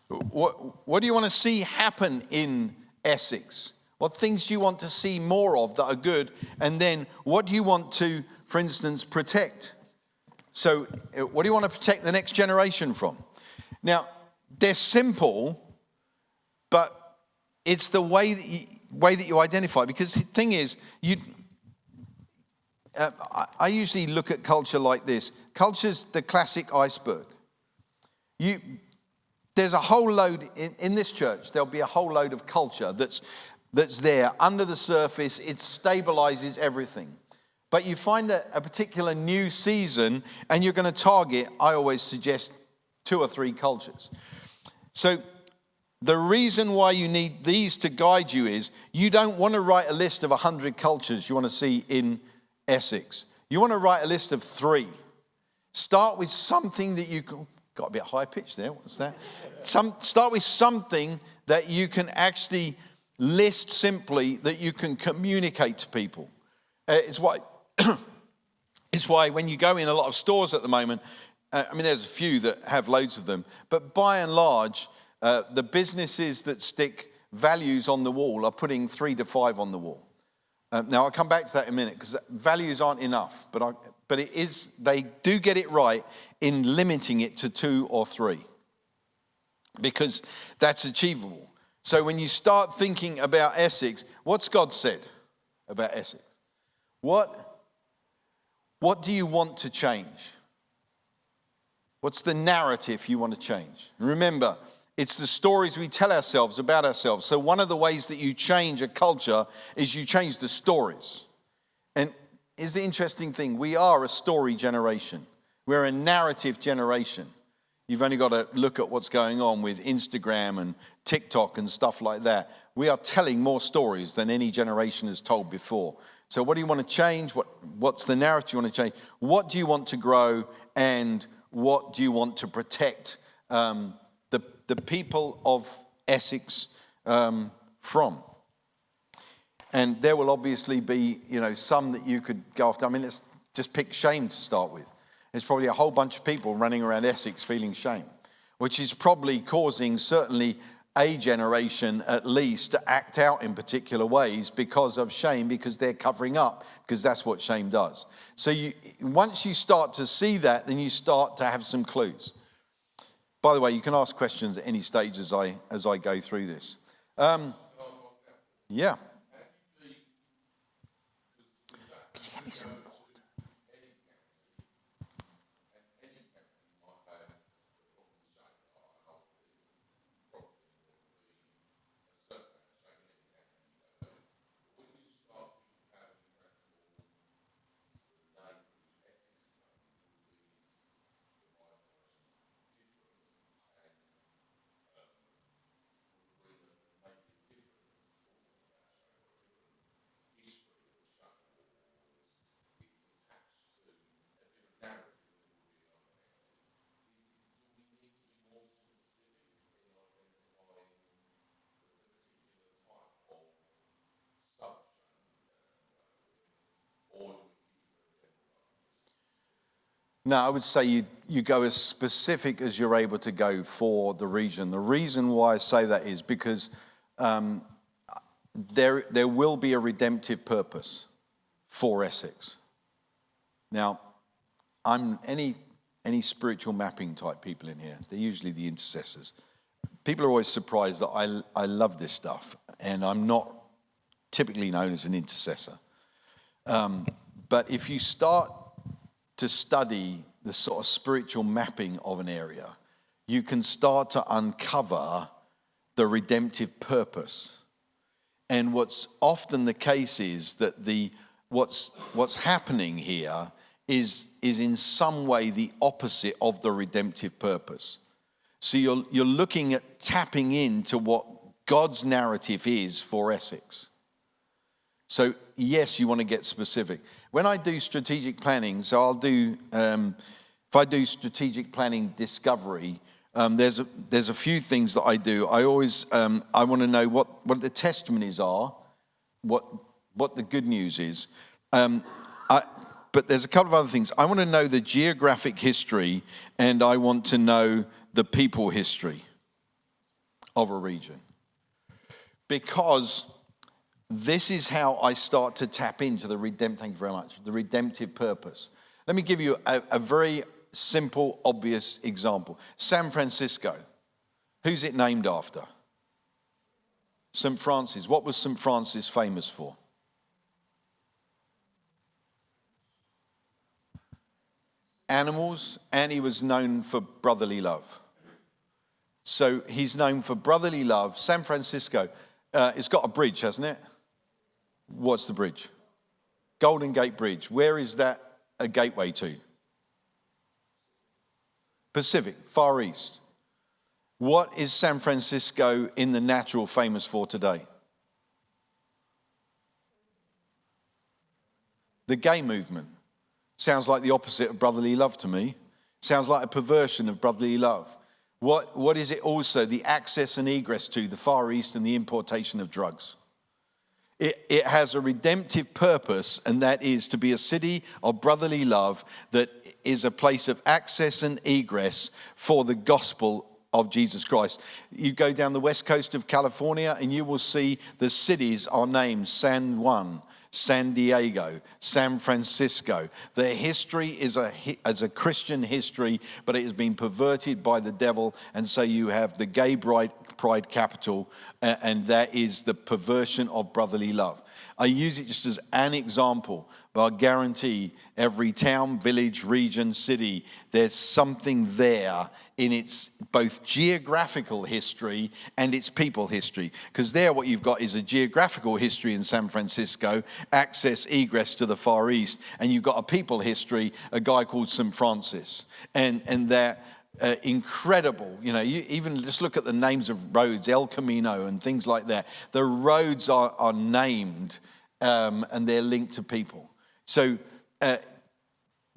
What do you want to see happen in Essex? What things do you want to see more of that are good? And then, what do you want to, for instance, protect? So, what do you want to protect the next generation from? Now, they're simple, but it's the way that you identify. Because the thing is, I usually look at culture like this. Culture's the classic iceberg. There's a whole load, in this church, there'll be a whole load of culture that's there under the surface. It stabilizes everything. But you find a particular new season, and you're going to target, I always suggest, 2 or 3 cultures. So the reason why you need these to guide you is you don't want to write a list of 100 cultures you want to see in Essex. You want to write a list of 3. Start with something that you can... Got a bit high pitched there. What's that? Start with something that you can actually list simply, that you can communicate to people. It's why when you go in a lot of stores at the moment, there's a few that have loads of them, but by and large, the businesses that stick values on the wall are putting 3 to 5 on the wall. Now, I'll come back to that in a minute because values aren't enough, but it is. They do get it right in limiting it to 2 or 3 because that's achievable. So when you start thinking about Essex, what's God said about Essex? What do you want to change? What's the narrative you want to change? Remember, it's the stories we tell ourselves about ourselves. So one of the ways that you change a culture is you change the stories. And here's the interesting thing. We are a story generation. We're a narrative generation. You've only got to look at what's going on with Instagram and TikTok and stuff like that. We are telling more stories than any generation has told before. So what do you want to change? What's the narrative you want to change? What do you want to grow? And what do you want to protect the people of Essex from? And there will obviously be, some that you could go after. I mean, let's just pick shame to start with. There's probably a whole bunch of people running around Essex feeling shame, which is probably causing certainly a generation at least to act out in particular ways because of shame, because they're covering up, because that's what shame does. So once you start to see that, then you start to have some clues. By the way, you can ask questions at any stage as I go through this. Yeah. Could you get me some? No, I would say you go as specific as you're able to go for the region. The reason why I say that is because there will be a redemptive purpose for Essex. Now, I'm any spiritual mapping type people in here. They're usually the intercessors. People are always surprised that I love this stuff, and I'm not typically known as an intercessor. But if you start to study the sort of spiritual mapping of an area, you can start to uncover the redemptive purpose. And what's often the case is that what's happening here is in some way the opposite of the redemptive purpose. So you're looking at tapping into what God's narrative is for Essex. So yes, you want to get specific. When I do strategic planning, so I'll do, if I do strategic planning discovery, there's a few things that I do. I always, I want to know what the testimonies are, what the good news is. But there's a couple of other things. I want to know the geographic history, and I want to know the people history of a region. Because this is how I start to tap into thank you very much, the redemptive purpose. Let me give you a very simple, obvious example. San Francisco. Who's it named after? St. Francis. What was St. Francis famous for? Animals, and he was known for brotherly love. So he's known for brotherly love. San Francisco, it's got a bridge, hasn't it? What's the bridge? Golden Gate Bridge. Where is that a gateway to? Pacific, Far East. What is San Francisco in the natural famous for today? The gay movement. Sounds like the opposite of brotherly love to me. Sounds like a perversion of brotherly love. What is it also? The access and egress to the Far East and the importation of drugs. It has a redemptive purpose, and that is to be a city of brotherly love that is a place of access and egress for the gospel of Jesus Christ. You go down the west coast of California and you will see the cities are named San Juan, San Diego, San Francisco. Their history is a Christian history, but it has been perverted by the devil. And so you have the gay pride capital, and that is the perversion of brotherly love. I use it just as an example, but I guarantee every town, village, region, city, there's something there in its both geographical history and its people history. Because there what you've got is a geographical history in San Francisco, access, egress to the Far East, and you've got a people history, a guy called St. Francis. And they're incredible. You even just look at the names of roads, El Camino and things like that. The roads are named and they're linked to people. So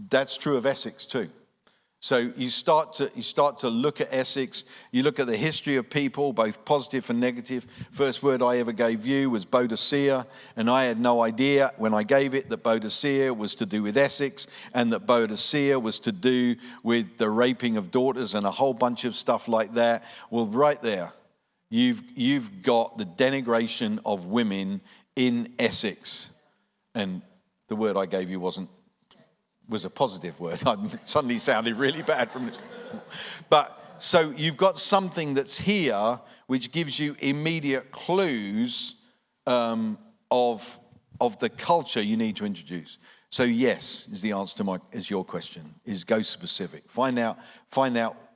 that's true of Essex too. So you start to look at Essex. You look at the history of people, both positive and negative. First word I ever gave you was Boadicea, and I had no idea when I gave it that Boadicea was to do with Essex, and that Boadicea was to do with the raping of daughters and a whole bunch of stuff like that. Well, right there, you've got the denigration of women in Essex, and the word I gave you was a positive word. I suddenly sounded really bad from this. But so you've got something that's here which gives you immediate clues of the culture you need to introduce. So yes, is the answer to your question, is go specific. Find out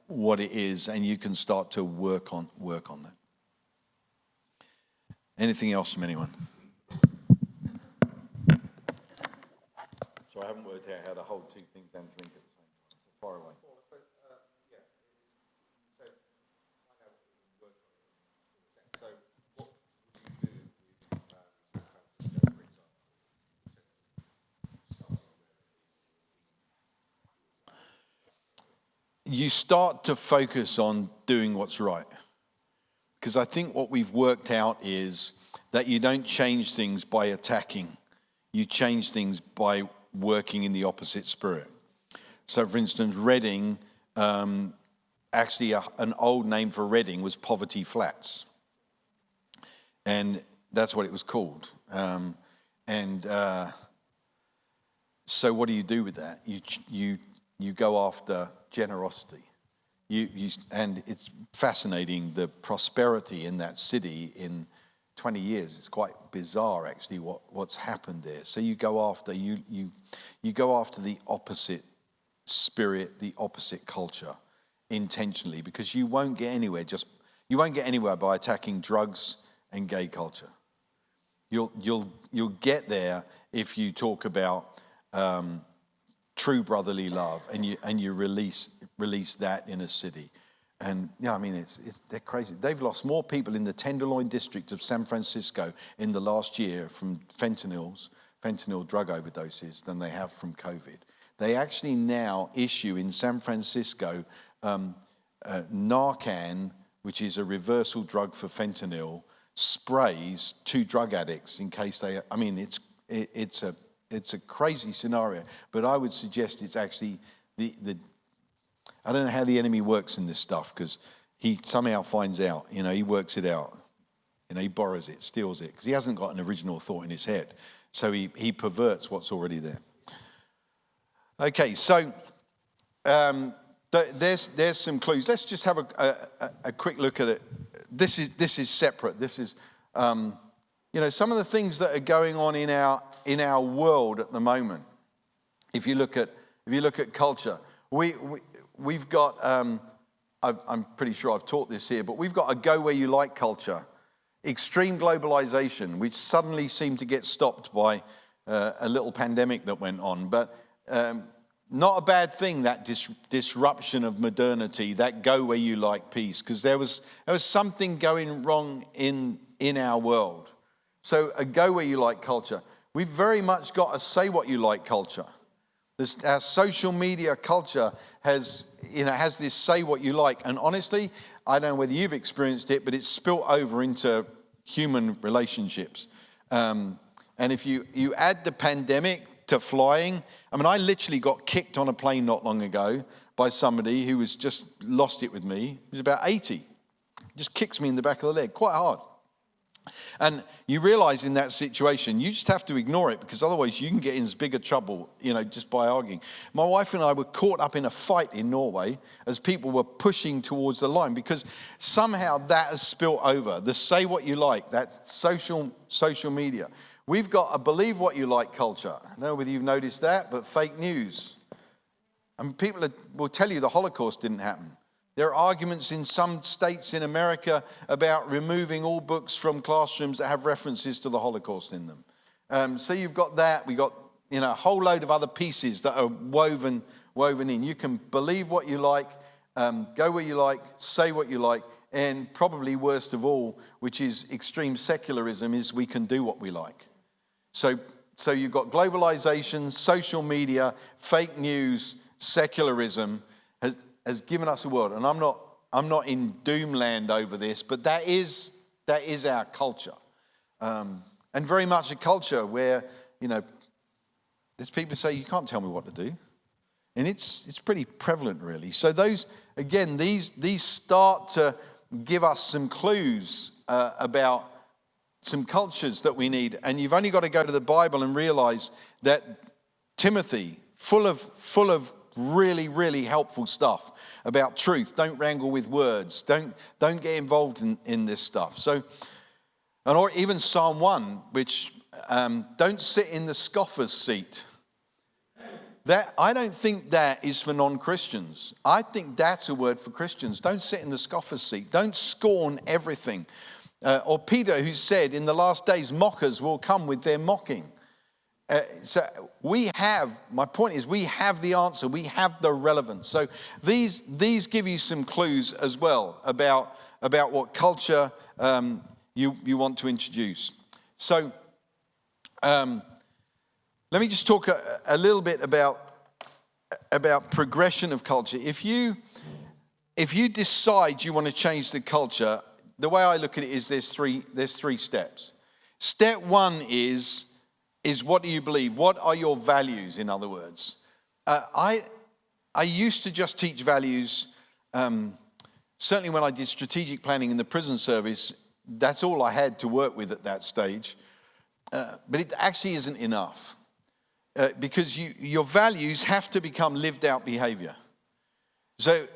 what it is, and you can start to work on that. Anything else from anyone? So I haven't worked out how to hold two things and drink at the same time. So far away. So what would you do with San Francisco, for example? You start to focus on doing what's right. Because I think what we've worked out is that you don't change things by attacking. You change things by working in the opposite spirit. So, for instance, Reading, actually an old name for Reading was Poverty Flats. And that's what it was called. So what do you do with that? You go after generosity. And it's fascinating, the prosperity in that city in 20 years. It's quite bizarre, actually, what's happened there. So you go after the opposite spirit, the opposite culture, intentionally, because you won't get anywhere by attacking drugs and gay culture. You'll get there if you talk about true brotherly love and you release that in a city. And they're crazy. They've lost more people in the Tenderloin district of San Francisco in the last year from fentanyl drug overdoses than they have from COVID. They actually now issue in San Francisco Narcan, which is a reversal drug for fentanyl, sprays to drug addicts in case they. It's a crazy scenario, but I would suggest it's actually the I don't know how the enemy works in this stuff, because he somehow finds out, he works it out. He borrows it, steals it, because he hasn't got an original thought in his head. So he perverts what's already there. Okay, so there's some clues. Let's just have a quick look at it. This is separate. This is, some of the things that are going on in our world at the moment. If you look at culture, we've got, I'm pretty sure I've taught this here, but we've got a go where you like culture. Extreme globalization, which suddenly seemed to get stopped by a little pandemic that went on. But not a bad thing, that disruption of modernity, that go where you like peace, because there was something going wrong in our world. So a go where you like culture. We've very much got a say what you like culture. Our social media culture has this say what you like. And honestly, I don't know whether you've experienced it, but it's spilt over into human relationships. And if you add the pandemic to flying, I literally got kicked on a plane not long ago by somebody who was just lost it with me. He was about 80. Just kicks me in the back of the leg, quite hard. And you realize in that situation, you just have to ignore it, because otherwise you can get in as bigger trouble, just by arguing. My wife and I were caught up in a fight in Norway as people were pushing towards the line, because somehow that has spilt over. The say what you like, that social media. We've got a believe what you like culture. I don't know whether you've noticed that, but fake news. And people will tell you the Holocaust didn't happen. There are arguments in some states in America about removing all books from classrooms that have references to the Holocaust in them. So you've got that. We've got a whole load of other pieces that are woven in. You can believe what you like, go where you like, say what you like, and probably worst of all, which is extreme secularism, is we can do what we like. So you've got globalization, social media, fake news, secularism has given us a world. And I'm not in doomland over this, but that is our culture. And very much a culture where, there's people who say, you can't tell me what to do. And it's pretty prevalent, really. So these start to give us some clues about some cultures that we need. And you've only got to go to the Bible and realize that Timothy, full of really, really helpful stuff about truth. Don't wrangle with words. Don't get involved in this stuff. So, or even Psalm 1, which don't sit in the scoffer's seat. That, I don't think that is for non-Christians. I think that's a word for Christians. Don't sit in the scoffer's seat. Don't scorn everything. Or Peter, who said, in the last days, mockers will come with their mocking. So my point is, we have the answer. We have the relevance. So these give you some clues as well about what culture you want to introduce. So let me just talk a little bit about progression of culture. If you decide you want to change the culture, the way I look at it is there's three steps. Step one is what do you believe? What are your values, in other words? I used to just teach values. Certainly when I did strategic planning in the prison service, that's all I had to work with at that stage. But it actually isn't enough. Because your values have to become lived out behavior. So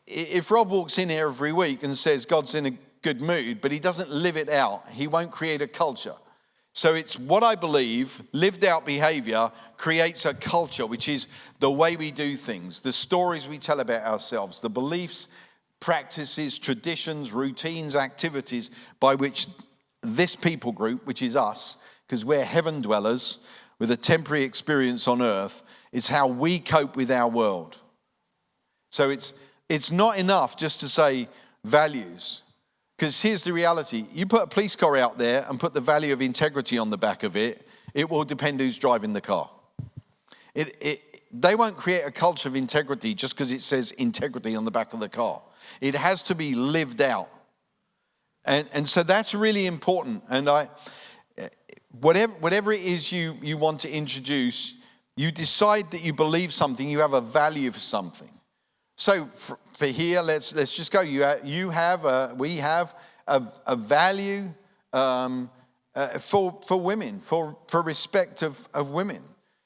if Rob walks in here every week and says God's in a good mood, but he doesn't live it out, he won't create a culture. So it's what I believe, lived out behavior creates a culture, which is the way we do things, the stories we tell about ourselves, the beliefs, practices, traditions, routines, activities by which this people group, which is us, because we're heaven dwellers with a temporary experience on earth, is how we cope with our world. So it's not enough just to say values. Because here's the reality. You put a police car out there and put the value of integrity on the back of it, it will depend who's driving the car. They won't create a culture of integrity just because it says integrity on the back of the car. It has to be lived out. And so that's really important. And whatever it is you want to introduce, you decide that you believe something, you have a value for something. So for here, let's just go. We have a value for women, for respect of women,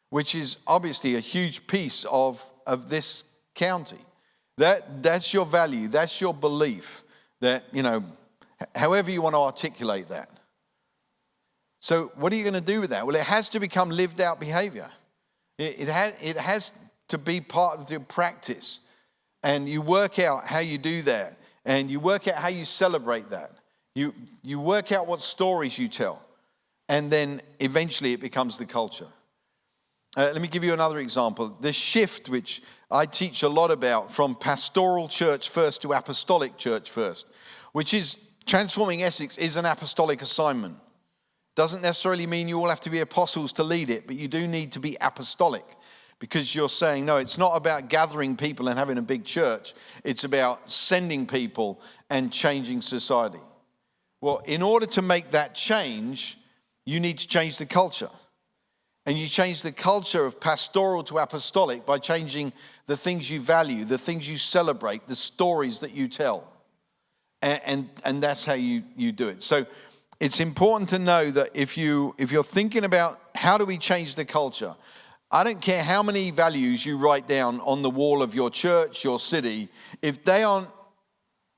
which is obviously a huge piece of this county. That's your value. That's your belief. That, however you want to articulate that. So what are you going to do with that? Well, it has to become lived out behavior. It has to be part of your practice. And you work out how you do that. And you work out how you celebrate that. You work out what stories you tell. And then eventually it becomes the culture. Let me give you another example. The shift, which I teach a lot about, from pastoral church first to apostolic church first, which is transforming Essex is an apostolic assignment. Doesn't necessarily mean you all have to be apostles to lead it, but you do need to be apostolic. Because you're saying, no, it's not about gathering people and having a big church. It's about sending people and changing society. Well, in order to make that change, you need to change the culture. And you change the culture of pastoral to apostolic by changing the things you value, the things you celebrate, the stories that you tell. And that's how you do it. So it's important to know that if you're thinking about how do we change the culture, I don't care how many values you write down on the wall of your church, your city, if they aren't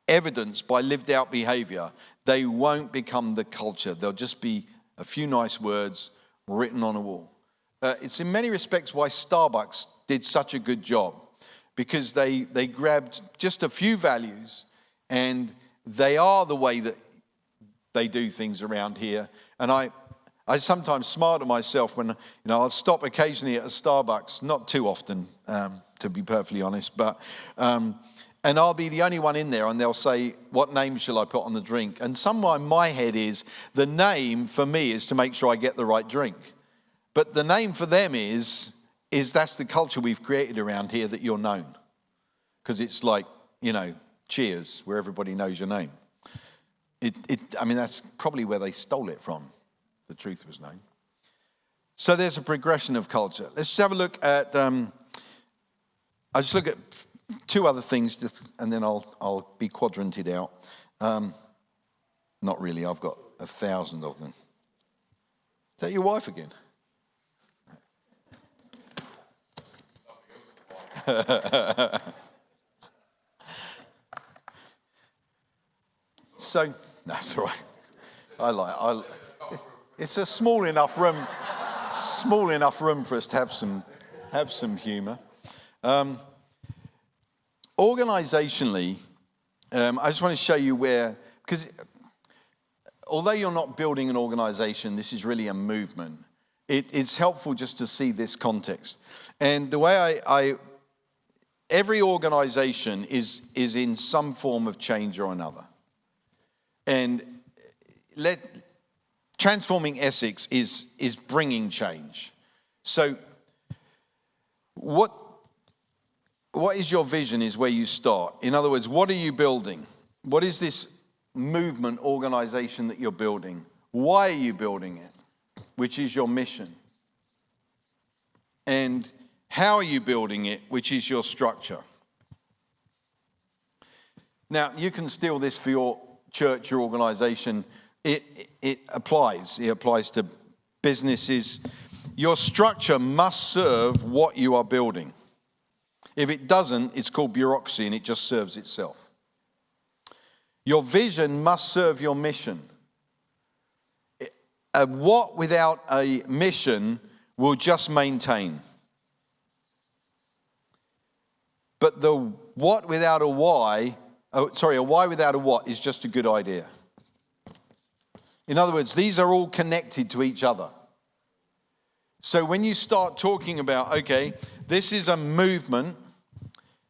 evidenced by lived out behavior, they won't become the culture. They'll just be a few nice words written on a wall. It's in many respects why Starbucks did such a good job, because they grabbed just a few values, and they are the way that they do things around here. And I sometimes smile to myself when, I'll stop occasionally at a Starbucks, not too often, to be perfectly honest, but and I'll be the only one in there, and they'll say, what name shall I put on the drink? And somewhere in my head is, the name for me is to make sure I get the right drink. But the name for them is that's the culture we've created around here, that you're known. Because it's like, cheers, where everybody knows your name. That's probably where they stole it from. The truth was known. So there's a progression of culture. Let's just have a look at, I'll just look at two other things, and then I'll be quadranted out. Not really, I've got 1,000 of them. Is that your wife again? So, that's all right. It's a small enough room for us to have some humour. Organizationally, I just want to show you where, because although you're not building an organization, this is really a movement. It's helpful just to see this context. And the way every organization is in some form of change or another. And transforming Essex is bringing change. So what is your vision is where you start. In other words, what are you building? What is this movement organization that you're building? Why are you building it? Which is your mission. And how are you building it? Which is your structure. Now, you can steal this for your church, your organization. It applies. It applies to businesses. Your structure must serve what you are building. If it doesn't, it's called bureaucracy, and it just serves itself. Your vision must serve your mission. A what without a mission will just maintain. But the what without a why, a why without a what is just a good idea. In other words, these are all connected to each other. So when you start talking about, okay, this is a movement,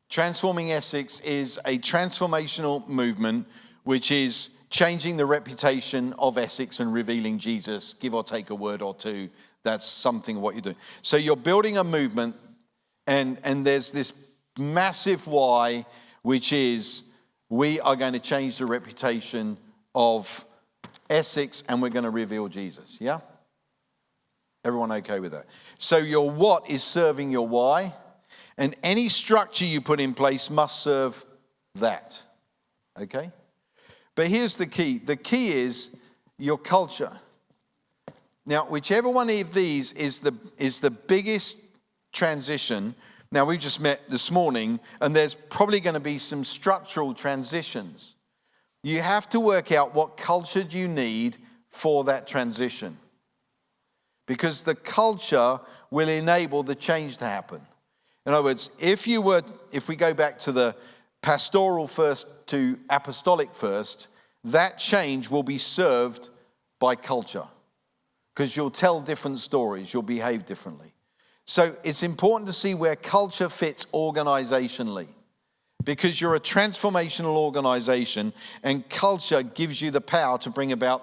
Transforming Essex is a transformational movement which is changing the reputation of Essex and revealing Jesus, give or take a word or two. That's something what you're doing. So you're building a movement, and there's this massive why, which is we are going to change the reputation of Essex and we're going to reveal Jesus. Yeah? Everyone okay with that? So your what is serving your why, and any structure you put in place must serve that. Okay? But here's the key. The key is your culture. Now, whichever one of these is the biggest transition. Now, we just met this morning, and there's probably going to be some structural transitions. You have to work out what culture do you need for that transition. Because the culture will enable the change to happen. In other words, if we go back to the pastoral first to apostolic first, that change will be served by culture. Because you'll tell different stories, you'll behave differently. So it's important to see where culture fits organizationally. Because you're a transformational organization, and culture gives you the power to bring about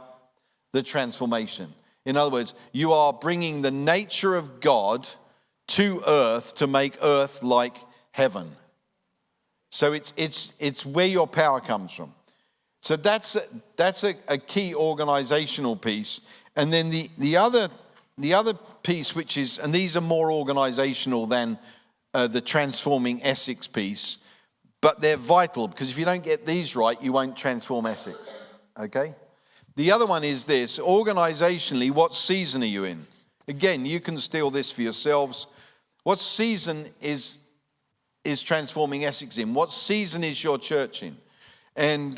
the transformation. In other words, you are bringing the nature of God to earth to make earth like heaven. So it's where your power comes from. So that's a key organizational piece. And then the other piece, which is, and these are more organizational than the Transforming Essex piece, but they're vital, because if you don't get these right, you won't transform Essex. Okay? The other one is this: organizationally, what season are you in? Again, you can steal this for yourselves. What season is Transforming Essex in? What season is your church in? And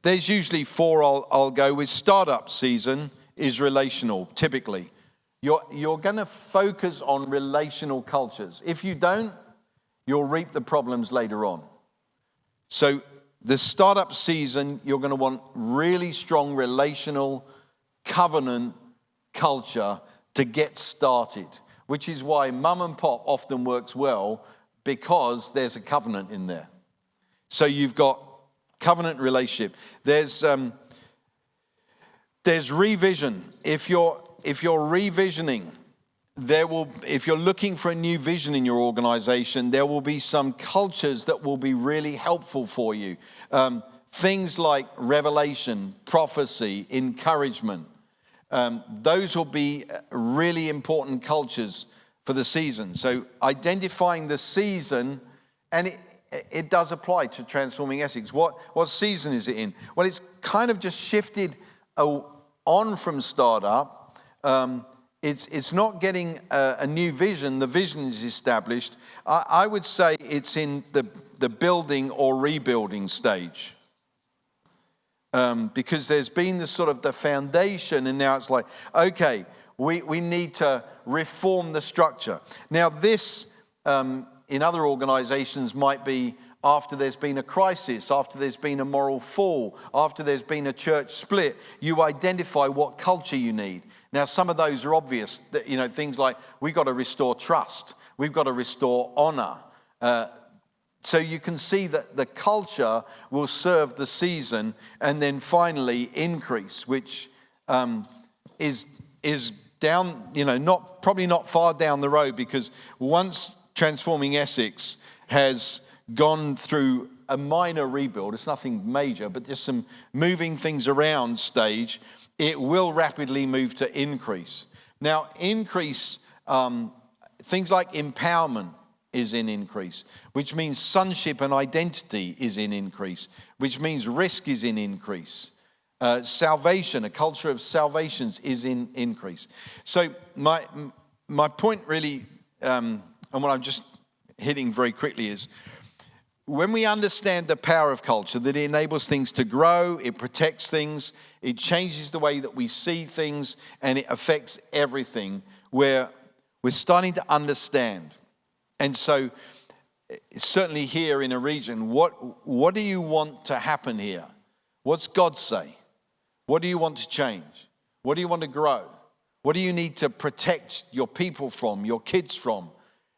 there's usually four I'll go with. Startup season is relational, typically. You're going to focus on relational cultures. If you don't, you'll reap the problems later on. So the startup season, you're going to want really strong relational covenant culture to get started, which is why mum and pop often works well, because there's a covenant in there. So you've got covenant relationship. There's revision. If you're revisioning, if you're looking for a new vision in your organization, there will be some cultures that will be really helpful for you. Things like revelation, prophecy, encouragement. Those will be really important cultures for the season. So identifying the season, and it does apply to Transforming Essex. What season is it in? Well, it's kind of just shifted on from startup. It's not getting a new vision. The vision is established. I would say it's in the building or rebuilding stage. Because there's been this sort of the foundation, and now it's like, okay, we need to reform the structure. Now this, in other organizations, might be after there's been a crisis, after there's been a moral fall, after there's been a church split. You identify what culture you need. Now some of those are obvious, that, things like we've got to restore trust, we've got to restore honor. So you can see that the culture will serve the season, and then finally increase, which is down, probably not far down the road, because once Transforming Essex has gone through a minor rebuild, it's nothing major, but just some moving things around stage, it will rapidly move to increase. Now, increase, things like empowerment is in increase, which means sonship and identity is in increase, which means risk is in increase. Salvation, a culture of salvations is in increase. So my point really, and what I'm just hitting very quickly is, when we understand the power of culture, that it enables things to grow, it protects things, it changes the way that we see things, and it affects everything, where we're starting to understand. And so, certainly here in a region, what do you want to happen here? What's God say? What do you want to change? What do you want to grow? What do you need to protect your people from, your kids from?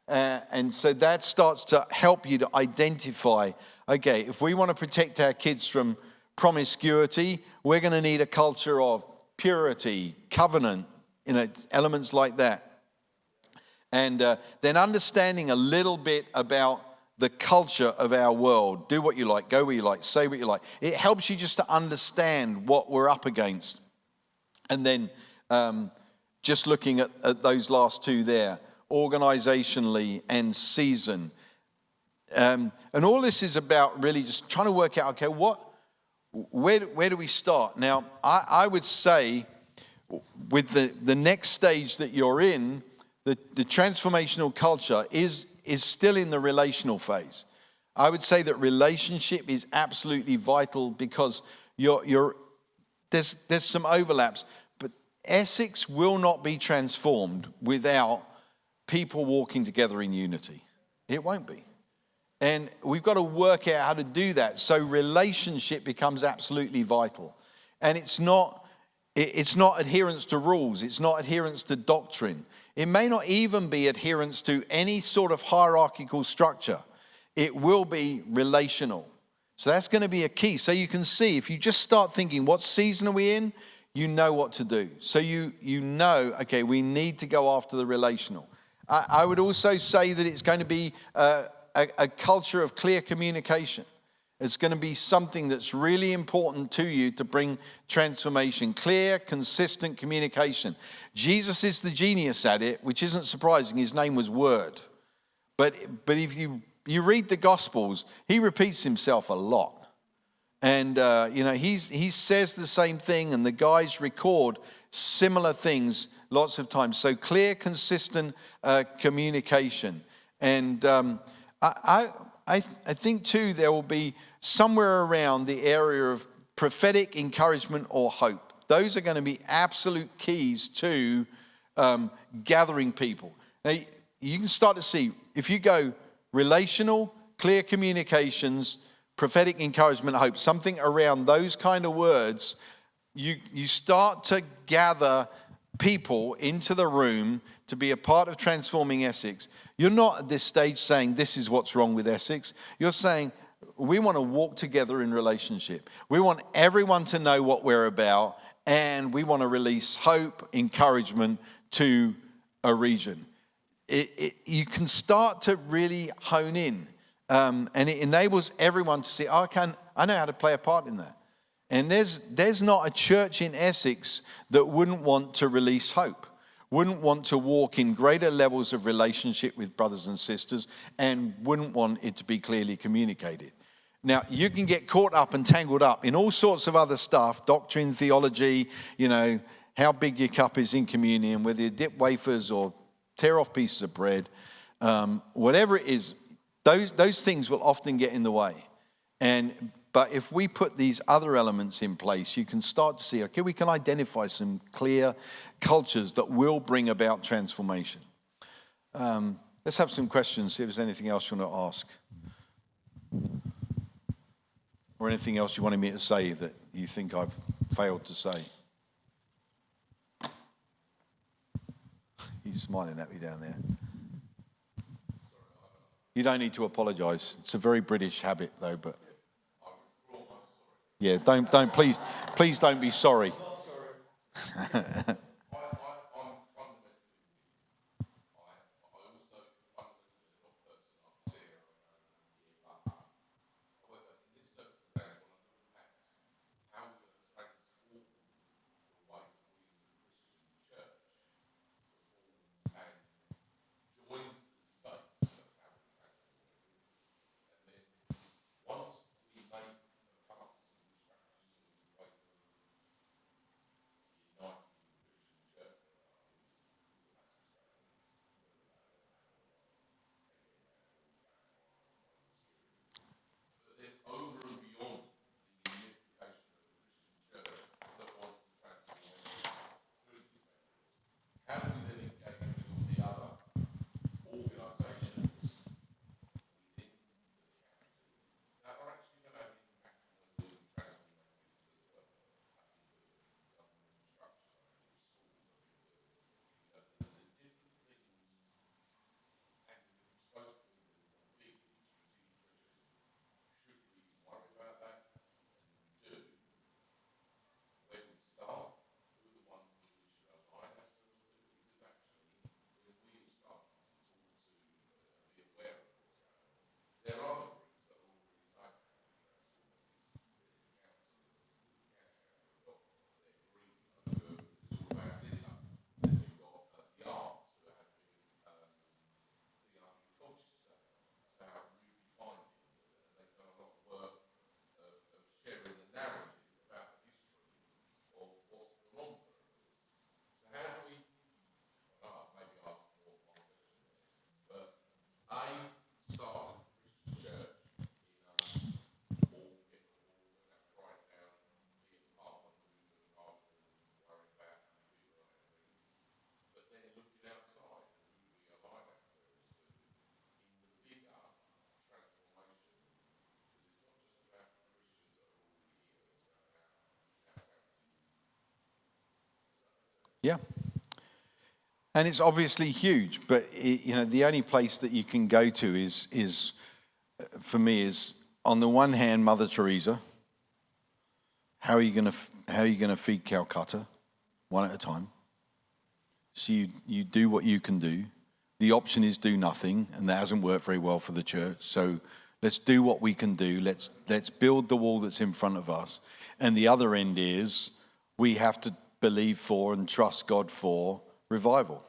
And so that starts to help you to identify, okay, if we want to protect our kids from promiscuity, we're going to need a culture of purity, covenant, elements like that. And then understanding a little bit about the culture of our world. Do what you like, go where you like, say what you like. It helps you just to understand what we're up against. And then just looking at those last two there, organizationally and season. And all this is about really just trying to work out, okay, where do we start? Now, I would say with the next stage that you're in, the transformational culture is still in the relational phase. I would say that relationship is absolutely vital, because there's some overlaps, but Essex will not be transformed without people walking together in unity. It won't be. And we've got to work out how to do that. So relationship becomes absolutely vital. And it's not adherence to rules. It's not adherence to doctrine. It may not even be adherence to any sort of hierarchical structure. It will be relational. So that's going to be a key. So you can see, if you just start thinking, what season are we in? You know what to do. So you know, okay, we need to go after the relational. I would also say that it's going to be a culture of clear communication. It's going to be something that's really important to you to bring transformation. Clear, consistent communication. Jesus is the genius at it, which isn't surprising. His name was Word. But if you read the Gospels, he repeats himself a lot. And, he says the same thing, and the guys record similar things lots of times. So clear, consistent communication. And I think, too, there will be somewhere around the area of prophetic encouragement or hope. Those are going to be absolute keys to gathering people. Now, you can start to see, if you go relational, clear communications, prophetic encouragement, hope, something around those kind of words, you start to gather people into the room to be a part of transforming Essex. You're not at this stage saying this is what's wrong with Essex. You're saying we want to walk together in relationship. We want everyone to know what we're about, and we want to release hope, encouragement to a region. You can start to really hone in, and it enables everyone to see, I know how to play a part in that. And there's not a church in Essex that wouldn't want to release hope, wouldn't want to walk in greater levels of relationship with brothers and sisters, and wouldn't want it to be clearly communicated. Now, you can get caught up and tangled up in all sorts of other stuff, doctrine, theology, how big your cup is in communion, whether you dip wafers or tear off pieces of bread, whatever it is, those things will often get in the way. But if we put these other elements in place, you can start to see, okay, we can identify some clear cultures that will bring about transformation. Let's have some questions, see if there's anything else you want to ask. Or anything else you wanted me to say that you think I've failed to say. He's smiling at me down there. You don't need to apologise. It's a very British habit, though, but... Yeah, don't please don't be sorry. Yeah. And it's obviously huge, but the only place that you can go to is for me is on the one hand Mother Teresa. How are you going to feed Calcutta one at a time? So you do what you can do. The option is do nothing, and that hasn't worked very well for the church. So let's do what we can do. Let's build the wall that's in front of us. And the other end is we have to believe for and trust God for revival.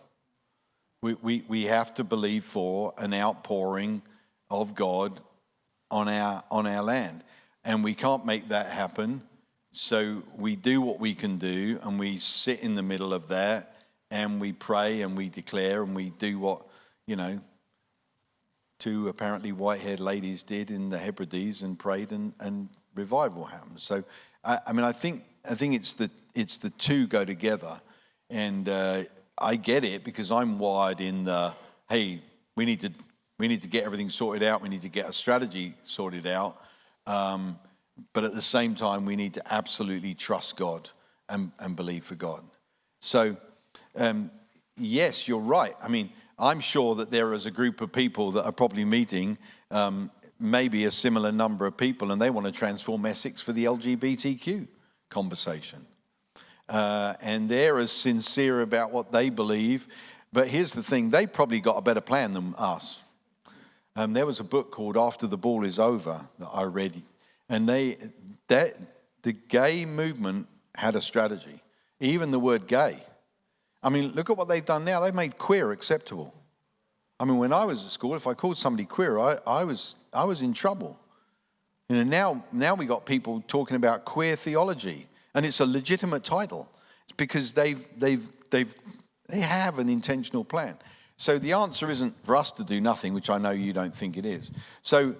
We have to believe for an outpouring of God on our land. and we can't make that happen. So we do what we can do, and we sit in the middle of that, and we pray and we declare and we do what, two apparently white-haired ladies did in the Hebrides, and prayed, and revival happened. So I think it's the two go together, and I get it, because I'm wired in the, hey, we need to get everything sorted out. We need to get a strategy sorted out. But at the same time, we need to absolutely trust God and believe for God. So, yes, you're right. I mean, I'm sure that there is a group of people that are probably meeting, maybe a similar number of people, and they want to transform Essex for the LGBTQ conversation. And they're as sincere about what they believe. But here's the thing, they probably got a better plan than us. There was a book called After the Ball is Over that I read, and the gay movement had a strategy. Even the word gay. I mean, look at what they've done now. They've made queer acceptable. I mean, when I was at school, if I called somebody queer, I was in trouble. Now we got people talking about queer theology, and it's a legitimate title. It's because they have an intentional plan. So the answer isn't for us to do nothing, which I know you don't think it is. So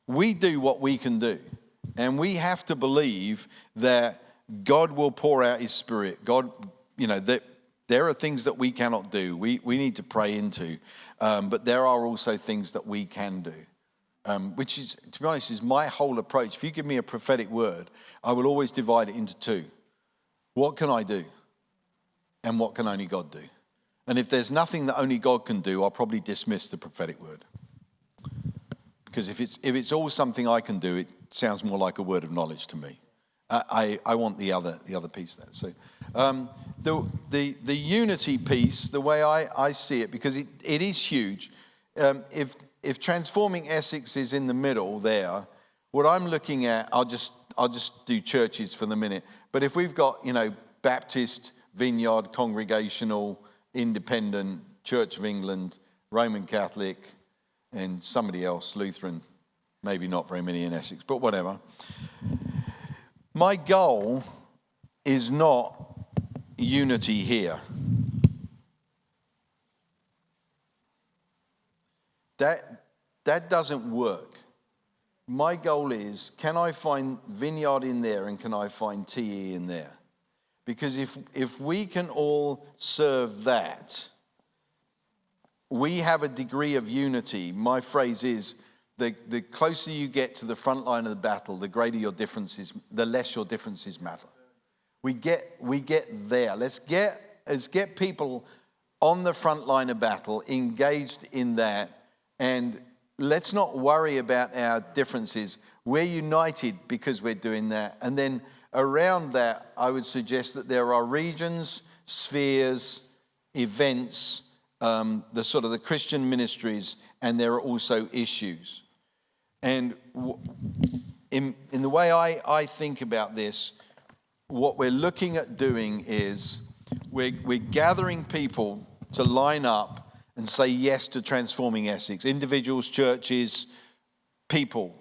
we do what we can do, and we have to believe that God will pour out his Spirit. God, that there are things that we cannot do. We need to pray into, but there are also things that we can do, which is, to be honest, is my whole approach. If you give me a prophetic word, I will always divide it into two. What can I do? And what can only God do? And if there's nothing that only God can do, I'll probably dismiss the prophetic word. Because if it's all something I can do, it sounds more like a word of knowledge to me. I want the other piece of that. So the unity piece, the way I see it, because it is huge. If transforming Essex is in the middle there, what I'm looking at, I'll just do churches for the minute. But if we've got Baptist, Vineyard, Congregational, Independent, Church of England, Roman Catholic, and somebody else, Lutheran, maybe not very many in Essex, but whatever. My goal is not unity here. That doesn't work. My goal is, can I find Vineyard in there, and can I find TE in there? Because if we can all serve that, we have a degree of unity. My phrase is, the closer you get to the front line of the battle, the greater your differences, the less your differences matter. We get there. Let's get people on the front line of battle, engaged in that, and let's not worry about our differences. We're united because we're doing that. And then around that, I would suggest that there are regions, spheres, events, the Christian ministries, and there are also issues. And in the way I think about this, what we're looking at doing is we're gathering people to line up and say yes to transforming Essex, individuals, churches, people.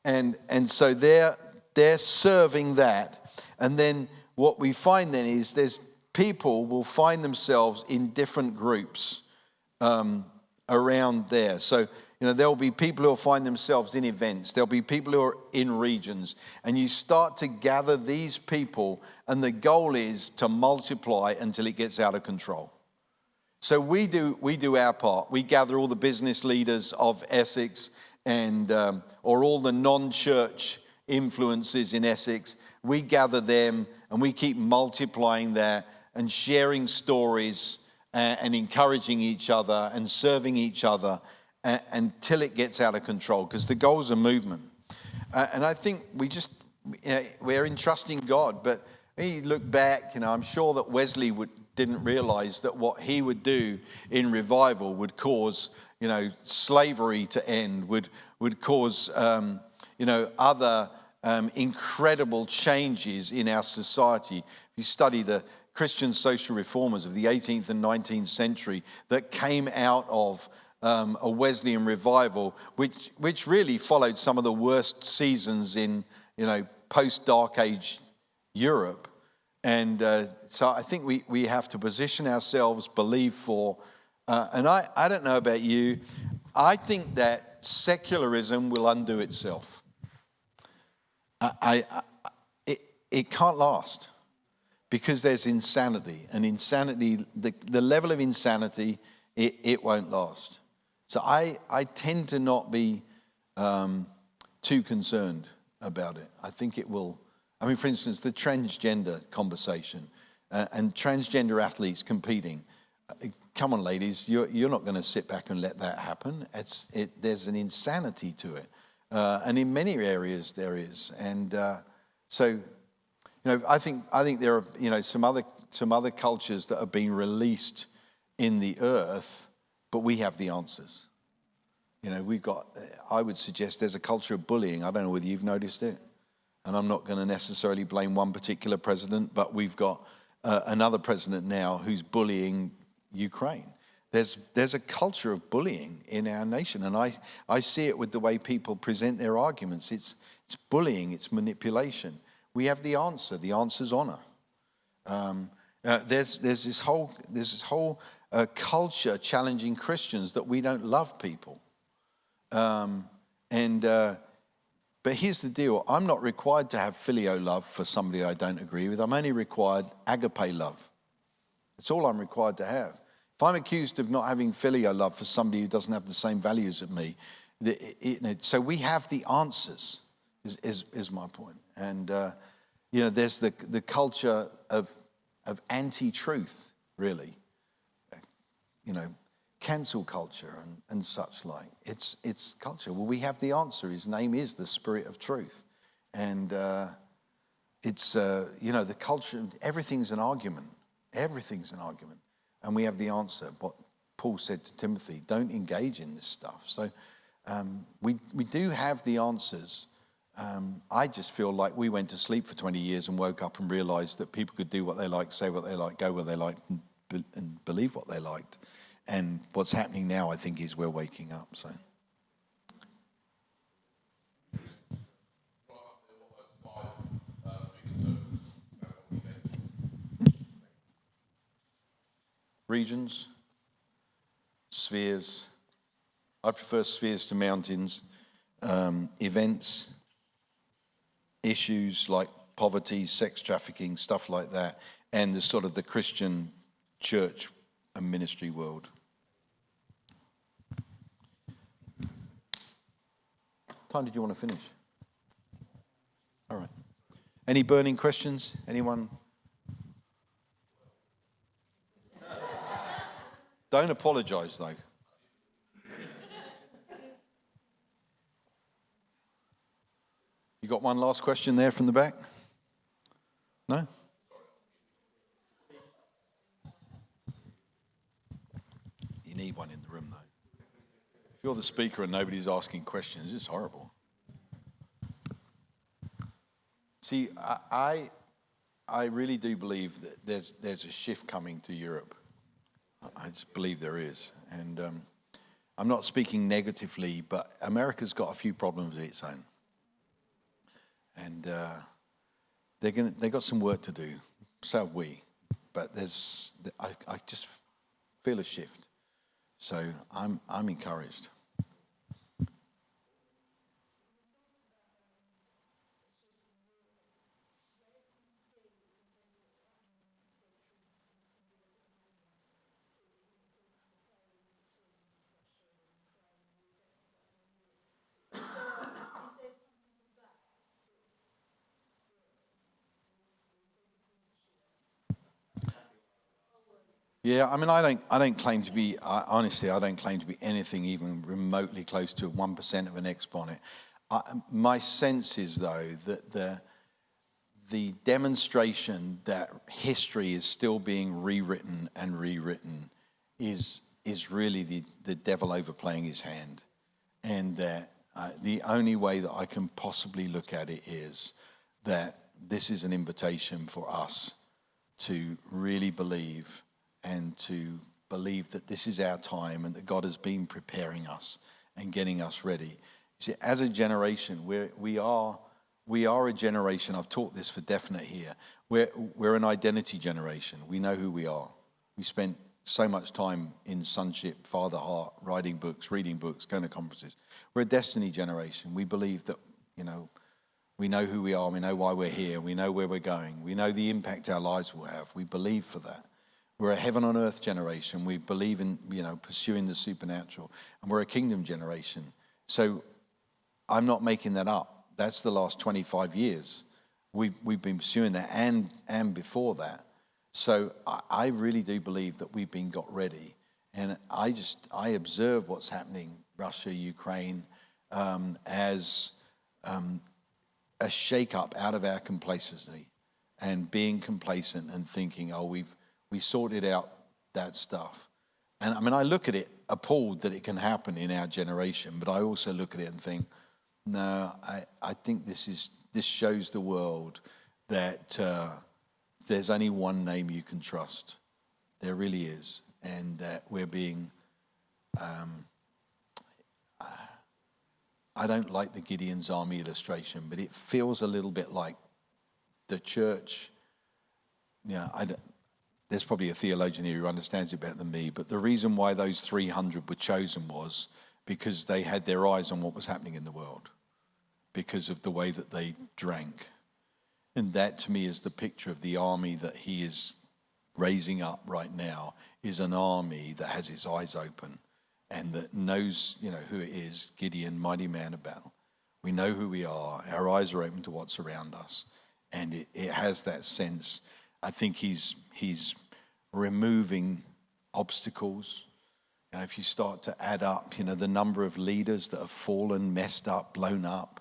And so they're serving that. And then what we find then is there's people will find themselves in different groups around there. So, there'll be people who will find themselves in events. There'll be people who are in regions. And you start to gather these people, and the goal is to multiply until it gets out of control. So we do our part. We gather all the business leaders of Essex and or all the non-church influences in Essex. We gather them, and we keep multiplying that and sharing stories and encouraging each other and serving each other until it gets out of control, because the goal is a movement. And I think we're entrusting God. But when you look back, I'm sure that Wesley didn't realize that what he would do in revival would cause, slavery to end, would cause, other incredible changes in our society. If you study the Christian social reformers of the 18th and 19th century that came out of a Wesleyan revival, which really followed some of the worst seasons in, post-Dark Age Europe. And so I think we have to position ourselves, believe for, and I don't know about you, I think that secularism will undo itself. It can't last because there's insanity, and insanity, the level of insanity, it won't last. So I tend to not be too concerned about it. I think it will. I mean, for instance, the transgender conversation and transgender athletes competing. Come on, ladies, you're not going to sit back and let that happen. There's an insanity to it, and in many areas there is. And so, I think there are some other cultures that are being released in the earth, but we have the answers. We've got. I would suggest there's a culture of bullying. I don't know whether you've noticed it. And I'm not going to necessarily blame one particular president, but we've got another president now who's bullying Ukraine. There's a culture of bullying in our nation, and I see it with the way people present their arguments. It's bullying, it's manipulation. We have the answer. The answer's honor. There's this whole culture challenging Christians that we don't love people, But here's the deal. I'm not required to have phileo love for somebody I don't agree with. I'm only required agape love. That's all I'm required to have. If I'm accused of not having filial love for somebody who doesn't have the same values as me, so we have the answers, is my point. And, there's the culture of anti-truth, really. Cancel culture and such like. It's culture. Well, we have the answer. His name is the Spirit of Truth. And the culture, everything's an argument. Everything's an argument. And we have the answer. What Paul said to Timothy, don't engage in this stuff. So we do have the answers. I just feel like we went to sleep for 20 years and woke up and realized that people could do what they like, say what they like, go where they like, and believe what they liked. And what's happening now, I think, is we're waking up. So. Regions, spheres. I prefer spheres to mountains. Events, issues like poverty, sex trafficking, stuff like that, and the sort of the Christian church and ministry world. Time did you want to finish? All right. Any burning questions? Anyone? Don't apologize, though. You got one last question there from the back? No? You need one in the room, though. If you're the speaker and nobody's asking questions, it's horrible. See, I really do believe that there's a shift coming to Europe. I just believe there is. And I'm not speaking negatively, but America's got a few problems of its own. And they've got some work to do. So have we. But I just feel a shift. So I'm encouraged. Yeah, I mean, I don't claim to be, honestly, I don't claim to be anything even remotely close to 1% of an exponent. My sense is, though, that the demonstration that history is still being rewritten and rewritten is really the devil overplaying his hand. And that the only way that I can possibly look at it is that this is an invitation for us to really believe and to believe that this is our time and that God has been preparing us and getting us ready. You see, as a generation, we are a generation. I've taught this for definite here. We're an identity generation. We know who we are. We spent so much time in sonship, father heart, writing books, reading books, going to conferences. We're a destiny generation. We believe that, we know who we are. We know why we're here. We know where we're going. We know the impact our lives will have. We believe for that. We're a heaven on earth generation. We believe in, pursuing the supernatural. And we're a kingdom generation. So I'm not making that up. That's the last 25 years. We've been pursuing that and before that. So I really do believe that we've been got ready. And I observe what's happening, Russia, Ukraine, as a shake-up out of our complacency and being complacent and thinking, we sorted out that stuff. And I mean, I look at it appalled that it can happen in our generation, but I also look at it and think, no, I think this shows the world that there's only one name you can trust. There really is. And that we're being, I don't like the Gideon's army illustration, but it feels a little bit like the church. There's probably a theologian here who understands it better than me, but the reason why those 300 were chosen was because they had their eyes on what was happening in the world, because of the way that they drank. And that, to me, is the picture of the army that he is raising up right now, is an army that has its eyes open and that knows, who it is, Gideon, mighty man of battle. We know who we are. Our eyes are open to what's around us. And it has that sense. I think he's removing obstacles. And if you start to add up, the number of leaders that have fallen, messed up, blown up.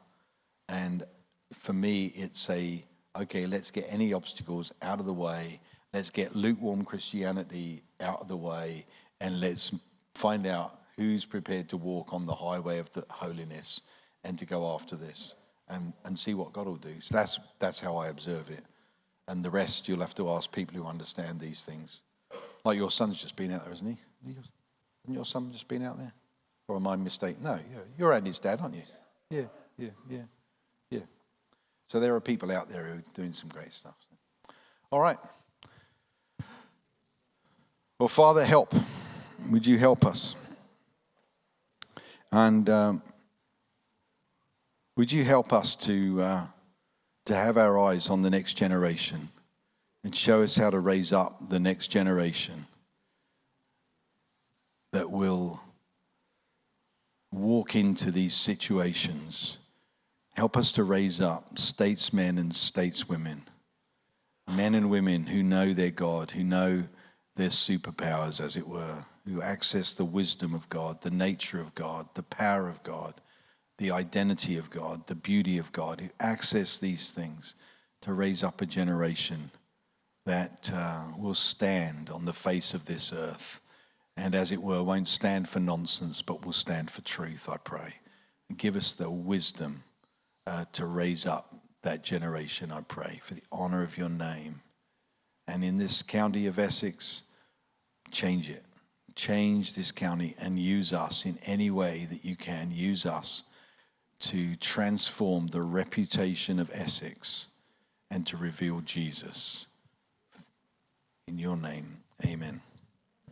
And for me, it's okay, let's get any obstacles out of the way. Let's get lukewarm Christianity out of the way. And let's find out who's prepared to walk on the highway of the holiness and to go after this and see what God will do. So that's how I observe it. And the rest, you'll have to ask people who understand these things. Like your son's just been out there, isn't he? Hasn't your son just been out there? Or am I mistaken? No, you're Andy's dad, aren't you? Yeah. So there are people out there who are doing some great stuff. All right. Well, Father, help. Would you help us? And would you help us to have our eyes on the next generation and show us how to raise up the next generation that will walk into these situations. Help us to raise up statesmen and stateswomen, men and women who know their God, who know their superpowers, as it were, who access the wisdom of God, the nature of God, the power of God, the identity of God, the beauty of God, who access these things to raise up a generation that will stand on the face of this earth and, as it were, won't stand for nonsense, but will stand for truth, I pray. And give us the wisdom to raise up that generation, I pray, for the honor of your name. And in this county of Essex, change it. Change this county and use us in any way that you can. Use us to transform the reputation of Essex and to reveal Jesus. In your name, amen.